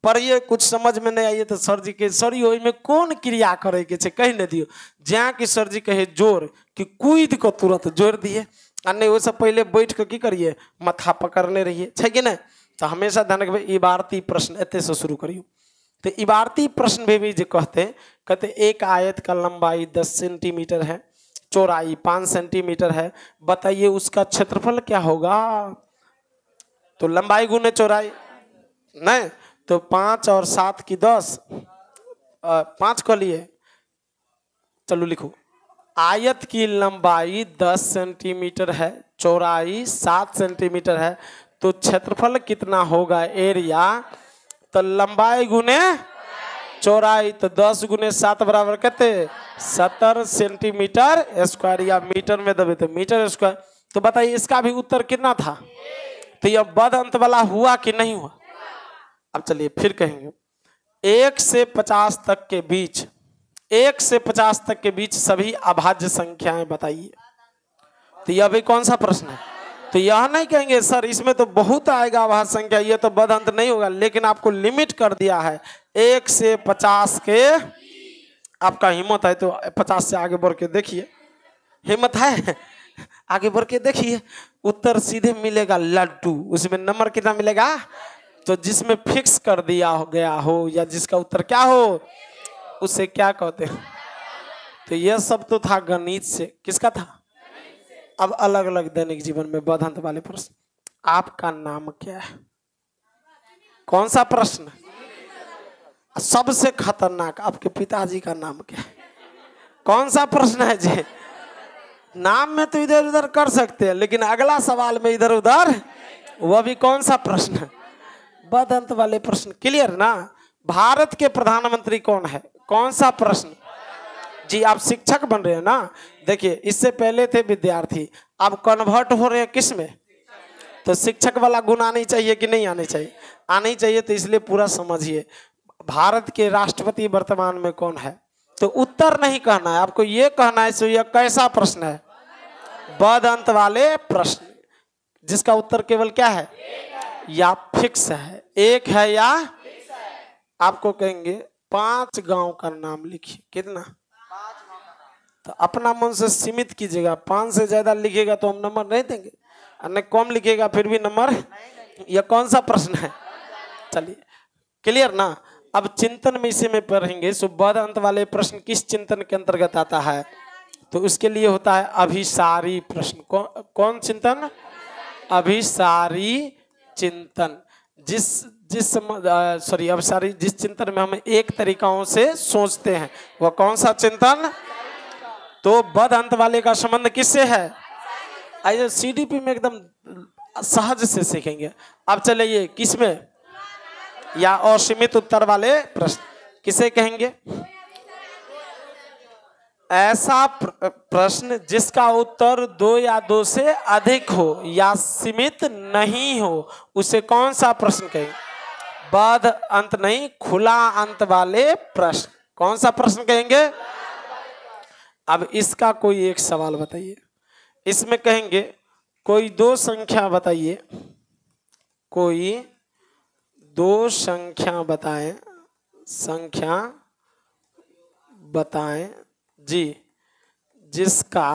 पढ़िए, कुछ समझ में नहीं आइए तो सर जी के सर में कौन क्रिया करे के छे कही नहीं दियो, जहाँ की सर जी कहे जोड़ कि कूद को तुरंत जोड़ दिए, आ नहीं वो सब पहले बैठ के की करिए माथा पकड़ने रहिए, है कि नहीं? तो हमेशा ध्यान रखिए इबारती प्रश्न एते से शुरू करियो। तो इबारती प्रश्न भी जो कहते एक आयत का लंबाई 10 सेंटीमीटर है, चौड़ाई 5 सेंटीमीटर है, बताइए उसका क्षेत्रफल क्या होगा? तो लंबाई गुने चौड़ाई नहीं, तो 5 और 7 की 10, 5 को लिए चलो लिखो, आयत की लंबाई 10 सेंटीमीटर है, चौड़ाई 7 सेंटीमीटर है, तो क्षेत्रफल कितना होगा? एरिया। तो लंबाई गुने चौड़ाई, तो 10 गुने 7 बराबर कहते 70 सेंटीमीटर स्क्वायर, या मीटर में दबे तो मीटर स्क्वायर। तो बताइए इसका भी उत्तर कितना था? तो यह बद अंत वाला हुआ कि नहीं हुआ? अब चलिए फिर कहेंगे 1 से 50 तक के बीच, 1 से 50 तक के बीच सभी अभाज्य संख्याएं बताइए। तो यह भी कौन सा प्रश्न है? तो यह नहीं कहेंगे सर इसमें तो बहुत आएगा अभाज्य संख्या, ये तो बद अंत नहीं होगा, लेकिन आपको लिमिट कर दिया है 1 से 50 के। आपका हिम्मत है तो 50 से आगे बढ़ के देखिए, हिम्मत है आगे बढ़ के देखिए, उत्तर सीधे मिलेगा लड्डू। उसमें नंबर कितना मिलेगा? तो जिसमें फिक्स कर दिया गया हो या जिसका उत्तर क्या हो उसे क्या कहते हैं? तो यह सब तो था गणित से। किसका था? अब अलग अलग दैनिक जीवन में बदहंत वाले प्रश्न। आपका नाम क्या है? कौन सा प्रश्न? सबसे खतरनाक आपके पिताजी का नाम क्या है? कौन सा प्रश्न है जी? नाम में तो इधर उधर कर सकते हैं, लेकिन अगला सवाल में इधर उधर, वह भी कौन सा प्रश्न है? बदअंत वाले प्रश्न। क्लियर ना? भारत के प्रधानमंत्री कौन है? कौन सा प्रश्न जी? आप शिक्षक बन रहे हैं ना? देखिए इससे पहले थे विद्यार्थी, अब कन्वर्ट हो रहे हैं किस में? तो शिक्षक वाला गुण आनी चाहिए कि नहीं आनी चाहिए? आनी चाहिए। तो इसलिए पूरा समझिए, भारत के राष्ट्रपति वर्तमान में कौन है? तो उत्तर नहीं कहना है आपको, ये कहना है सो यह कैसा प्रश्न है? बदअंत वाले प्रश्न, जिसका उत्तर केवल क्या है? या फिक्स है, एक है या आपको कहेंगे 5 गांव का नाम लिखिए। कितना? तो अपना मन से सीमित कीजिएगा, 5 से ज्यादा लिखिएगा तो हम नंबर नहीं देंगे, अन्य कम लिखिएगा फिर भी नंबर। यह कौन सा प्रश्न है? चलिए क्लियर ना? अब चिंतन में इसी में पढ़ेंगे। सो बदअंत वाले प्रश्न किस चिंतन के अंतर्गत आता है? तो उसके लिए होता है अभिसारी प्रश्न। कौन चिंतन? अभिसारी चिंतन। अभिसारी जिस चिंतन में हम एक तरीकाओं से सोचते हैं, वह कौन सा चिंतन? तो बदअंत वाले का संबंध किससे है? आइए सीडीपी में एकदम सहज से सीखेंगे। अब चलिए किसमें? या असीमित उत्तर वाले प्रश्न किसे कहेंगे? ऐसा प्रश्न जिसका उत्तर 2 या 2 से अधिक हो या सीमित नहीं हो, उसे कौन सा प्रश्न कहेंगे? बद अंत नहीं, खुला अंत वाले प्रश्न। कौन सा प्रश्न कहेंगे? अब इसका कोई एक सवाल बताइए। इसमें कहेंगे कोई दो संख्या बताइए, कोई दो संख्या बताएं, संख्या बताएं जी जिसका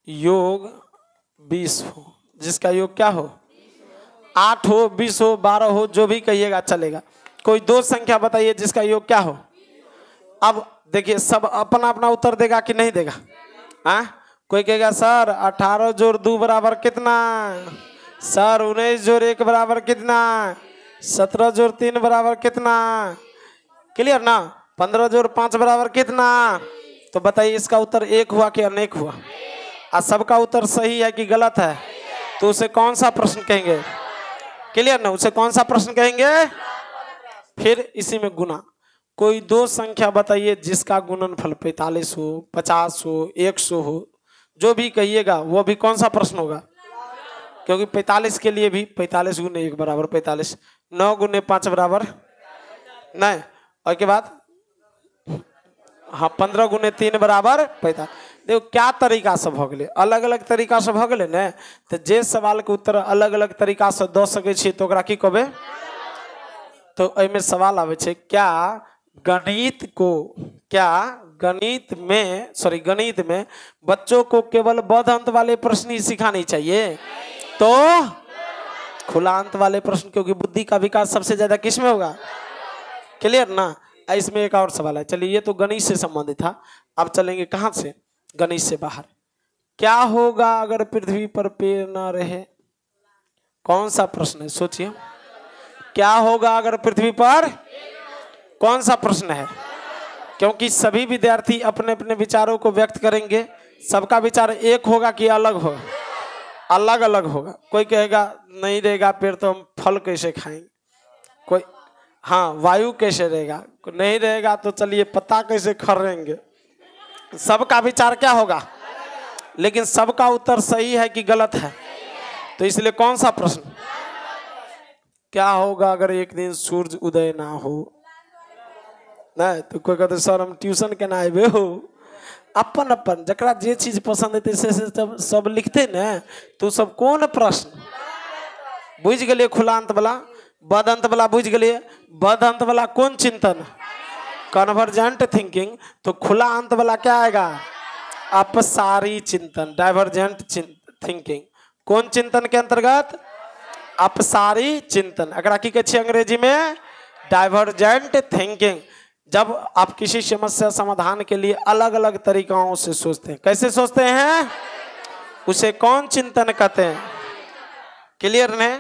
योग 20 हो, जिसका योग क्या हो, 8 हो, 20 हो, 12 हो, जो भी कहिएगा चलेगा। कोई दो संख्या बताइए जिसका योग क्या हो। अब देखिए सब अपना अपना उत्तर देगा कि नहीं देगा। हाँ, कोई कहेगा सर 18 जोड़ 2 बराबर कितना, सर 19 जोड़ 1 बराबर कितना, 17 जोड़ 3 बराबर कितना, क्लियर ना, 15 जोड़ 5 बराबर कितना। तो बताइए इसका उत्तर एक हुआ कि अनेक हुआ। और सबका उत्तर सही है कि गलत है, तो उसे कौन सा प्रश्न कहेंगे, क्लियर ना, उसे कौन सा प्रश्न कहेंगे। फिर इसी में गुना, कोई दो संख्या बताइए जिसका गुणनफल 45 हो, 50 हो, 100 हो, जो भी कहिएगा वो भी कौन सा प्रश्न होगा, क्योंकि 45 के लिए भी 45 गुने 1 बराबर 45, 9 गुने 5 बराबर नहीं, और के बाद हाँ 15 गुने 3 बराबर 45। देखो क्या तरीका से भ गए, अलग अलग तरीका से भ गए ने, तो जे सवाल के उत्तर अलग अलग तरीका से द सके छी तो ओकरा की कहबे। तो एमे सवाल आवे छे, क्या गणित को, क्या गणित में बच्चों को केवल बद अंत वाले प्रश्न ही सिखाने चाहिए, तो खुला अंत वाले प्रश्न, क्योंकि बुद्धि का विकास सबसे ज्यादा किस में होगा, क्लियर ना। इसमें एक और सवाल है, चलिए ये तो गणित से संबंधित था, अब चलेंगे कहां से, गणित से बाहर। क्या होगा अगर पृथ्वी पर पेड़ ना रहे, कौन सा प्रश्न है सोचिए। क्या होगा अगर पृथ्वी पर, कौन सा प्रश्न है, क्योंकि सभी विद्यार्थी अपने अपने विचारों को व्यक्त करेंगे, सबका विचार एक होगा कि अलग होगा, अलग अलग होगा। कोई कहेगा नहीं रहेगा पेड़ तो हम फल कैसे खाएंगे, कोई हाँ वायु कैसे रहेगा, नहीं रहेगा तो चलिए पत्ता कैसे खर्रेंगे, सबका विचार क्या होगा, लेकिन सबका उत्तर सही है कि गलत है। तो इसलिए कौन सा प्रश्न, क्या होगा अगर एक दिन सूरज उदय ना हो, नहीं तो कोई कहते सर हम ट्यूशन के ना आए हो, अपन अपन जकरा जे चीज पसंद है से सब लिखते न, तो सब कौन प्रश्न बुझ गए, खुला अंत वाला, बद अंत वाला बुझ गए, बद अंत वाला कौन चिंतन, कन्वर्जेंट थिंकिंग, तो खुला अंत वाला क्या आएगा, अपसारी चिंतन, डाइवर्जेंट थिंकिंग, कौन चिंतन के अंतर्गत, अपसारी चिंतन, अगर की कहे अंग्रेजी में डाइवर्जेंट थिंकिंग। जब आप किसी समस्या समाधान के लिए अलग अलग तरीकों से सोचते हैं, कैसे सोचते हैं, उसे कौन चिंतन कहते हैं, क्लियर ने।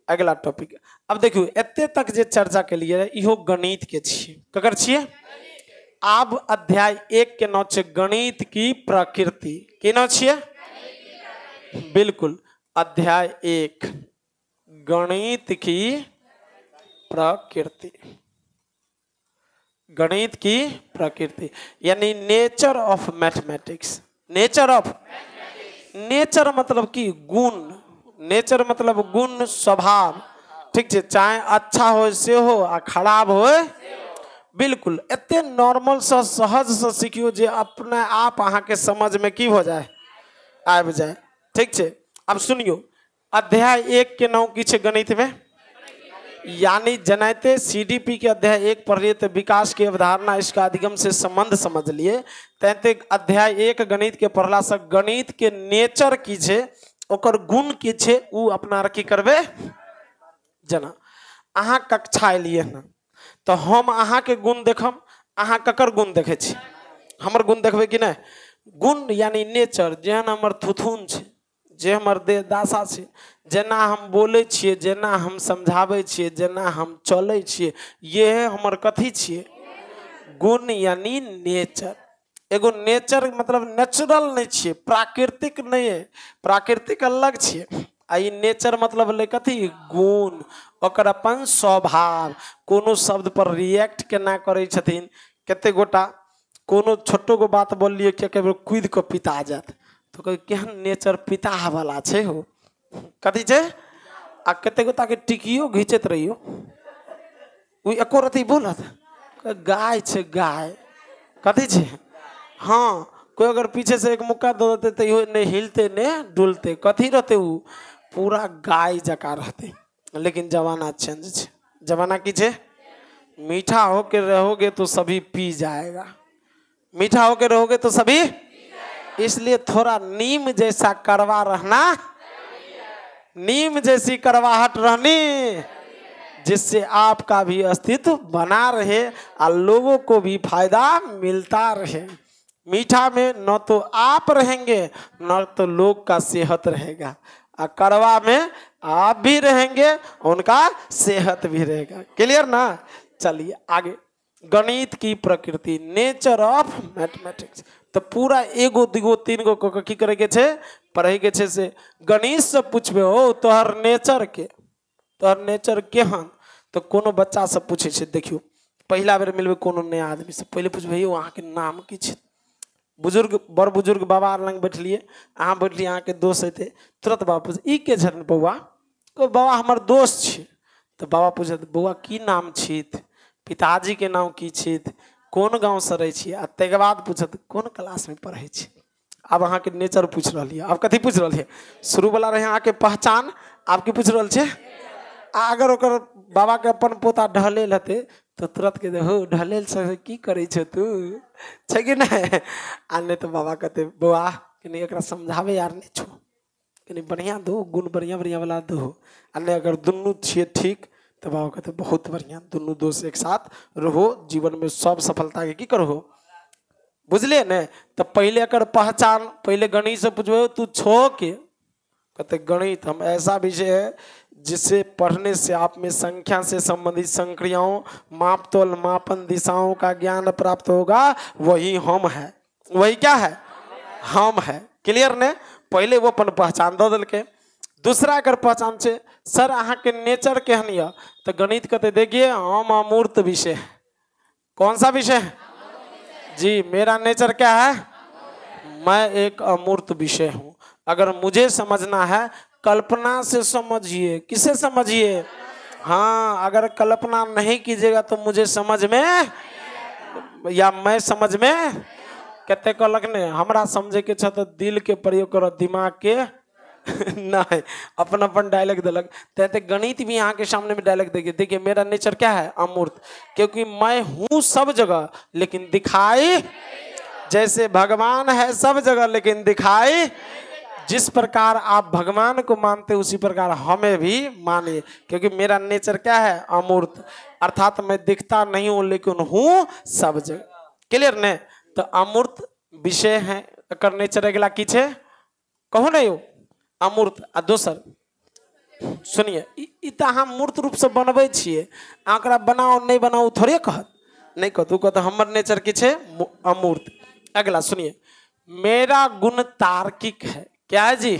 अगला टॉपिक, अब देखियो एते तक जे चर्चा के लिए इहो गणित के छिए, ककर छिए, अब अध्याय 1 के नाम छे गणित की प्रकृति, की नाम छिए, बिल्कुल अध्याय 1 गणित की प्रकृति, गणित की प्रकृति यानी nature of mathematics, nature of, nature मतलब की गुण, नेचर मतलब गुण स्वभाव, ठीक है, चाहे अच्छा हो से हो आ खराब हो, बिल्कुल एते नॉर्मल से सहज से सीखियो जे अपने आप अहाँ के समझ में की हो जाए, आबि जाए, ठीक है। अब सुनियो अध्याय 1 के नाम की छे गणित में, यानी जनाते सीडीपी के अध्याय 1 पढ़ लिए तो विकास की अवधारणा इसका अधिगम से संबंध समझ लिए, तैते अध्याय 1 गणित के पढ़ला से गणित के नेचर की छे, ओकर गुण की छे, उ अपना की करबे जना। अहाँ कक्षा एलिए ना तो हम अहाँ के गुण देखम, अहाँ ककर गुण देखे छी, हमर गुण देखबे कि नहीं, गुण यानी नेचर, जेहन हमर थुथुन छे, जे हमर देह दासा छे, जेना हम बोले छिए, जेना हम समझावे छिए, जेना हम चले छिए, ये हमर कथी छिए, गुण यानी नेचर। एगो नेचर मतलब नेचुरल नहीं छिए, प्राकृतिक नहीं है, प्राकृतिक अलग छिए, आ नेचर मतलब ले कथी, गुण, ओकर अपन स्वभाव, कोनो शब्द पर रिएक्ट केना करे छथिन, केते गोटा कोनो छोटो गो बात बोलिए के कूद के पिता जात, तो कहे केहन नेचर पिता वाला छे हो, कथी छे, आ केते गोटा के टिकियो घिंचत रहियो, उ एको रति बोलत गाय छे, गाय कथी छे, हाँ कोई अगर पीछे से एक मुक्का दो देते तो इहो ने हिलते ने डुलते, कथी रहते उ पूरा गाय जका रहते। लेकिन जमाना चेंज छे। जमाना की छे, मीठा होके रहोगे तो सभी पी जाएगा, मीठा होके रहोगे तो सभी, इसलिए थोड़ा नीम जैसा कड़वा रहना, नीम जैसी कड़वाहट रहनी, जिससे आपका भी अस्तित्व बना रहे और लोगों को भी फायदा मिलता रहे। मीठा में न तो आप रहेंगे न तो लोग का सेहत रहेगा, और कड़वा में आप भी रहेंगे उनका सेहत भी रहेगा। क्लियर ना? चलिए आगे। गणित की प्रकृति, नेचर ऑफ मैथमेटिक्स। तो पूरा एगो दूगो तीन गो की करे के छे, पढ़े के छे से गणित से पूछबे हो तोहर नेचर के, तोहर नेचर केहन, तो कोनो बच्चा से पूछे छे। देखियो पहला बेर मिलबे कोनो नया आदमी से, पहले पूछबे वहाँ के नाम की छे। बुजुर्ग बड़ बुजुर्ग बाबा लंग बैठलिए, अहाँ बैठलिए, अहाँ के दोस्त हेते, तुरंत बाबा पूछ ई के झन बौआ, को बाबा हमर दोस्त छे। तो बाबा पूछत बौआ की नाम छित, पिताजी के नाम की छित, कौन गाँव से रहे छी, आ तक बाद पूछत कौन क्लास में पढ़े छी। अब अहाँ के नेचर पूछ रही है। अब कथी पूछ रही है? शुरू वाला रहे अहाँ के पहचान, आपकी पूछ रहा छे। अगर ओकर बाबा के अपन पोता ढलेल हते तो तुरंत के हो ढलेल से की करे छे तू, छे कि नहीं? आ नहीं तो बाबा कहते बौआ कनी एकरा समझावे यार नहीं छो, कनी बढ़िया दो गुण, बढ़िया बढ़िया वाला दो। आ नहीं अगर दुनू छे ठीक तो बाबा कहते बहुत बढ़िया, दुनू दोस्त एक साथ रहो, जीवन में सब सफलता के की करो, बुझलिए ने? तो पहले अगर पहचान, पहले गणित से पूछबे तू छो के, कहते गणित हम ऐसा विषय है जिसे पढ़ने से आप में संख्या से संबंधित संक्रियाओं, मापतोल, मापन, दिशाओं का ज्ञान प्राप्त होगा, वही हम है। वही क्या है? हम है। क्लियर ने? पहले वो अपन पहचान दो दल के। दूसरा अगर पहचान से सर अहाँ के नेचर केहन है, तो गणित कहते देखिए हम अमूर्त विषय है। कौन सा विषय है जी? मेरा नेचर क्या है? मैं एक अमूर्त विषय हूँ। अगर मुझे समझना है कल्पना से समझिए। किसे समझिए? हाँ, अगर कल्पना नहीं कीजिएगा तो मुझे समझ में, या मैं समझ में, कहते कहलक ने हमरा समझे के छे तो दिल के प्रयोग करो, दिमाग के नहीं। अपन अपन डायलॉग दिलक। कहते गणित भी यहाँ के सामने में डायलॉग देखिए। देखिए मेरा नेचर क्या है? अमूर्त। क्योंकि मैं हूँ सब जगह लेकिन दिखाई, जैसे भगवान है सब जगह लेकिन दिखाई, जिस प्रकार आप भगवान को मानते उसी प्रकार हमें भी मानिए। क्योंकि मेरा नेचर क्या है? अमूर्त। अर्थात मैं दिखता नहीं हूं लेकिन हूं सब जगह। क्लियर ने? तो अमूर्त विषय है कर नेचर। अगला की छे कहो नहीं हो अमूर्त। आ दोसर सुनिए, इत अहाँ मूर्त रूप से बनबे छिए, आंकड़ा बनाओ नहीं बनाओ थोड़े कहत, नहीं कहत, कहत हमर नेचर की छे अमूर्त। अगला सुनिए, मेरा गुण तार्किक है। क्या है जी?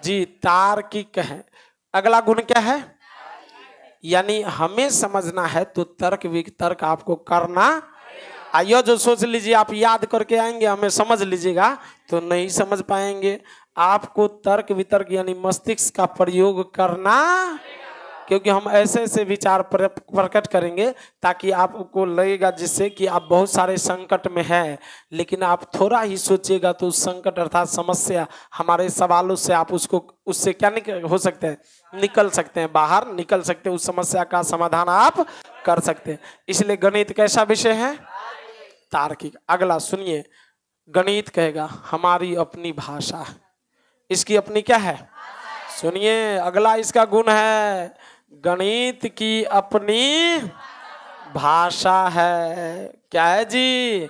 जी तार्किक है। अगला गुण क्या है? यानी हमें समझना है तो तर्क वितर्क आपको करना। आइए जो सोच लीजिए आप याद करके आएंगे हमें समझ लीजिएगा तो नहीं समझ पाएंगे। आपको तर्क वितर्क यानी मस्तिष्क का प्रयोग करना, क्योंकि हम ऐसे ऐसे विचार प्रकट करेंगे ताकि आपको लगेगा जिससे कि आप बहुत सारे संकट में हैं, लेकिन आप थोड़ा ही सोचिएगा तो उस संकट अर्थात समस्या हमारे सवालों से आप उसको उससे क्या हो सकते हैं? निकल सकते हैं, बाहर निकल सकते हैं, उस समस्या का समाधान आप कर सकते हैं। इसलिए गणित कैसा विषय है? तार्किक। अगला सुनिए, गणित कहेगा हमारी अपनी भाषा है। इसकी अपनी क्या है? सुनिए, अगला इसका गुण है गणित की अपनी भाषा है। क्या है जी?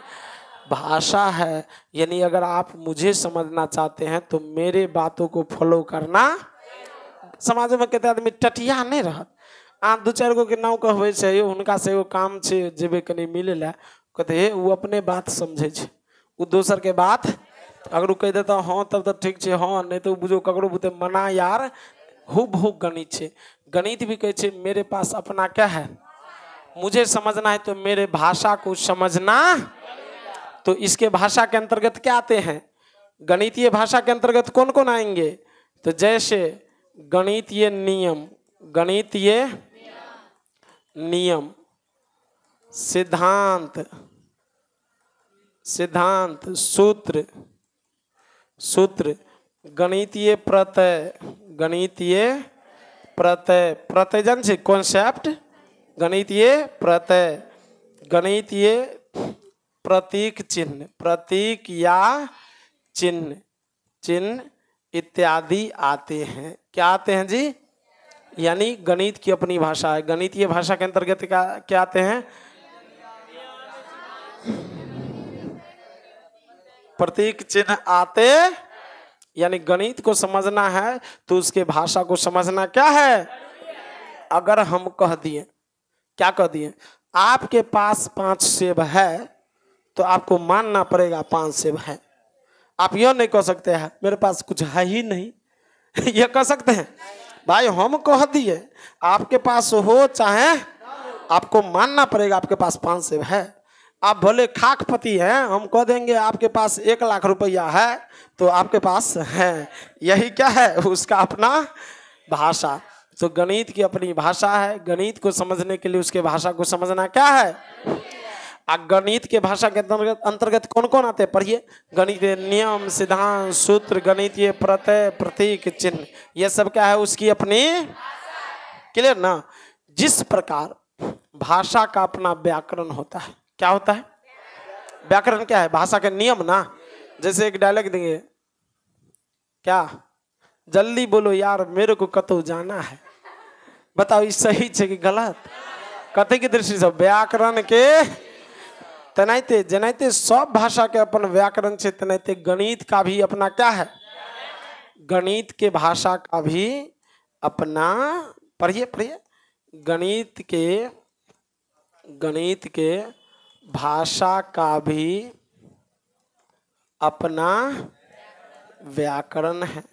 भाषा है। यानी अगर आप मुझे समझना चाहते हैं तो मेरे बातों को फॉलो करना। समाज में कहते आदमी टटिया नहीं रहत। आप दो चार गो के नाव कहबे छै उनका से एगो काम छै जेबे कनी मिले ला, कहते वो अपने बात समझे छै, वो दोसर के बात अगर कह देता हाँ तब तो ठीक है, हाँ नहीं तो बुझो ककरो बुते मना यार हु गणित है। गणित भी कहे छे मेरे पास अपना क्या है? मुझे समझना है तो मेरे भाषा को समझना। तो इसके भाषा के अंतर्गत क्या आते हैं? गणितीय भाषा के अंतर्गत कौन कौन आएंगे? तो जैसे गणितीय नियम, गणितीय नियम, सिद्धांत, सिद्धांत, सूत्र, सूत्र, गणितीय प्रत्यय, गणितीय प्रत्यय, प्रत्यय जान छे कॉन्सेप्ट, गणितीय प्रत्यय, गणितीय प्रतीक चिन्ह, प्रतीक या चिन्ह, चिन्ह इत्यादि आते हैं। क्या आते हैं जी? यानी गणित की अपनी भाषा है। गणितीय भाषा के अंतर्गत क्या आते हैं? प्रतीक चिन्ह आते, यानी गणित को समझना है तो उसके भाषा को समझना क्या है। अगर हम कह दिए, क्या कह दिए, आपके पास 5 सेब है तो आपको मानना पड़ेगा 5 सेब है। आप यह नहीं कह सकते हैं मेरे पास कुछ है ही नहीं यह कह सकते हैं? भाई हम कह दिए आपके पास हो चाहे, आपको मानना पड़ेगा आपके पास 5 सेब है। आप भले खाकपति हैं, हम कह देंगे आपके पास 1 लाख रुपया है तो आपके पास है। यही क्या है? उसका अपना भाषा। तो गणित की अपनी भाषा है। गणित को समझने के लिए उसके भाषा को समझना क्या है। गणित के भाषा के अंतर्गत कौन कौन आते हैं पढ़िए। गणितीय नियम, सिद्धांत, सूत्र, गणितीय प्रत्यय, प्रतीक, चिन्ह, ये सब क्या है? उसकी अपनी, क्लियर ना। जिस प्रकार भाषा का अपना व्याकरण होता है, क्या होता है? व्याकरण क्या है? भाषा के नियम ना। जैसे एक डायलॉग देंगे, क्या, जल्दी बोलो यार मेरे को कतो जाना है। बताओ ये सही है कि गलत? कथे की दृष्टि से व्याकरण के तनाइते जनाइते सब भाषा के अपन व्याकरण से तनाइते गणित का भी अपना क्या है? गणित के भाषा का भी अपना, पढ़िए पढ़िए, गणित के भाषा का भी अपना व्याकरण है।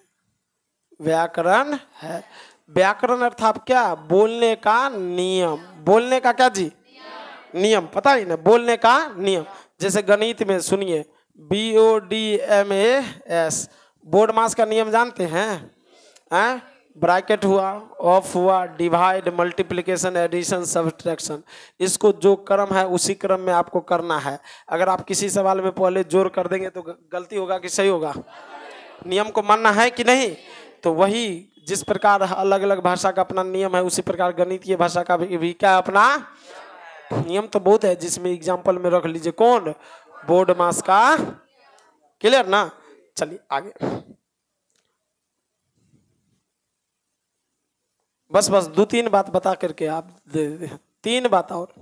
व्याकरण है। व्याकरण अर्थात क्या? बोलने का नियम। बोलने का क्या जी? नियम। पता ही ना, बोलने का नियम। जैसे गणित में सुनिए, BODMAS, बोर्ड मास का नियम जानते हैं? ब्रैकेट हुआ, ऑफ हुआ, डिवाइड, मल्टीप्लिकेशन, एडिशन, सब्ट्रैक्शन। इसको जो क्रम है उसी क्रम में आपको करना है। अगर आप किसी सवाल में पहले जोड़ कर देंगे तो गलती होगा कि सही होगा? नियम को मानना है कि नहीं? तो वही जिस प्रकार अलग अलग भाषा का अपना नियम है, उसी प्रकार गणितीय भाषा का भी क्या अपना नियम तो बहुत है। जिसमें एग्जाम्पल में रख लीजिए कौन? बोर्ड मास का। क्लियर ना। चलिए आगे, बस 2-3 बात बता करके आप दे दे। 3 बात और।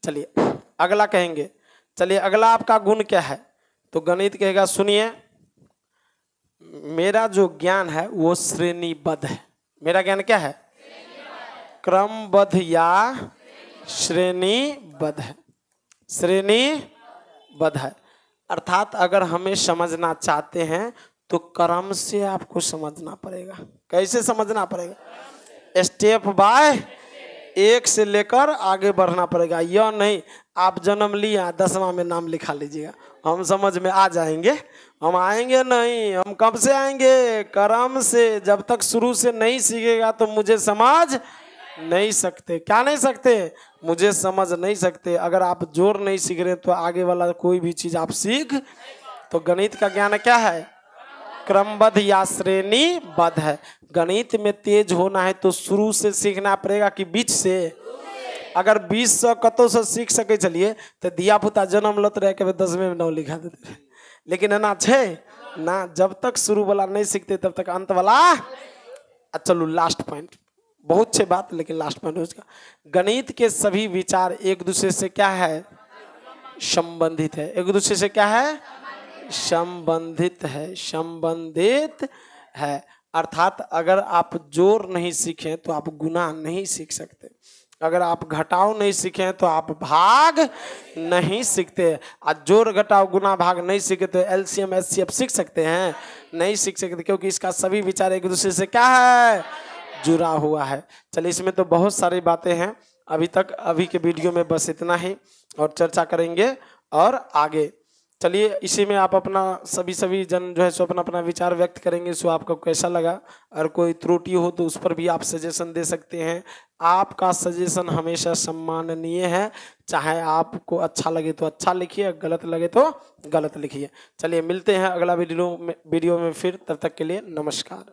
चलिए अगला कहेंगे। चलिए अगला आपका गुण क्या है? तो गणित कहेगा, सुनिए, मेरा जो ज्ञान है वो श्रेणीबद्ध है। मेरा ज्ञान क्या है? क्रमबद्ध या श्रेणीबद्ध है। श्रेणीबद्ध है अर्थात अगर हमें समझना चाहते हैं तो क्रम से आपको समझना पड़ेगा। कैसे समझना पड़ेगा? स्टेप बाय, एक से लेकर आगे बढ़ना पड़ेगा। यह नहीं आप जन्म लिया 10वां में नाम लिखा लीजिएगा, हम समझ में आ जाएंगे। हम आएंगे नहीं। हम कब से आएंगे? क्रम से। जब तक शुरू से नहीं सीखेगा तो मुझे समझ नहीं सकते। क्या नहीं सकते? मुझे समझ नहीं सकते। अगर आप जोर नहीं सीख रहे तो आगे वाला कोई भी चीज आप सीख। तो गणित का ज्ञान क्या है? क्रमबद्ध या श्रेणीबद्ध है। गणित में तेज होना है तो शुरू से सीखना पड़ेगा कि बीच से? अगर 20 कतों से सीख सके चलिए तो दिया पुता जन्म लत रहे के 10वें में नाम लिखा देते। लेकिन है ना छे ना, जब तक शुरू वाला नहीं सीखते तब तक अंत वाला। चलो लास्ट पॉइंट, बहुत अच्छी बात, लेकिन लास्ट पॉइंट उसका, गणित के सभी विचार एक दूसरे से क्या है? संबंधित है। एक दूसरे से क्या है? संबंधित है। संबंधित है अर्थात अगर आप जोड़ नहीं सीखें तो आप गुना नहीं सीख सकते। अगर आप घटाव नहीं सीखें तो आप भाग नहीं सीखते। आज जोड़ घटाव गुना भाग नहीं सीखे तो LCM SCF सीख सकते हैं? नहीं सीख सकते, क्योंकि इसका सभी विचार एक दूसरे से क्या है? जुड़ा हुआ है। चलिए इसमें तो बहुत सारी बातें हैं। अभी के वीडियो में बस इतना ही और चर्चा करेंगे और आगे चलिए इसी में आप अपना सभी जन जो है सो अपना अपना विचार व्यक्त करेंगे, सो आपको कैसा लगा। और कोई त्रुटि हो तो उस पर भी आप सजेशन दे सकते हैं। आपका सजेशन हमेशा सम्माननीय है, चाहे आपको अच्छा लगे तो अच्छा लिखिए, गलत लगे तो गलत लिखिए। चलिए मिलते हैं अगला वीडियो में फिर, तब तक के लिए नमस्कार।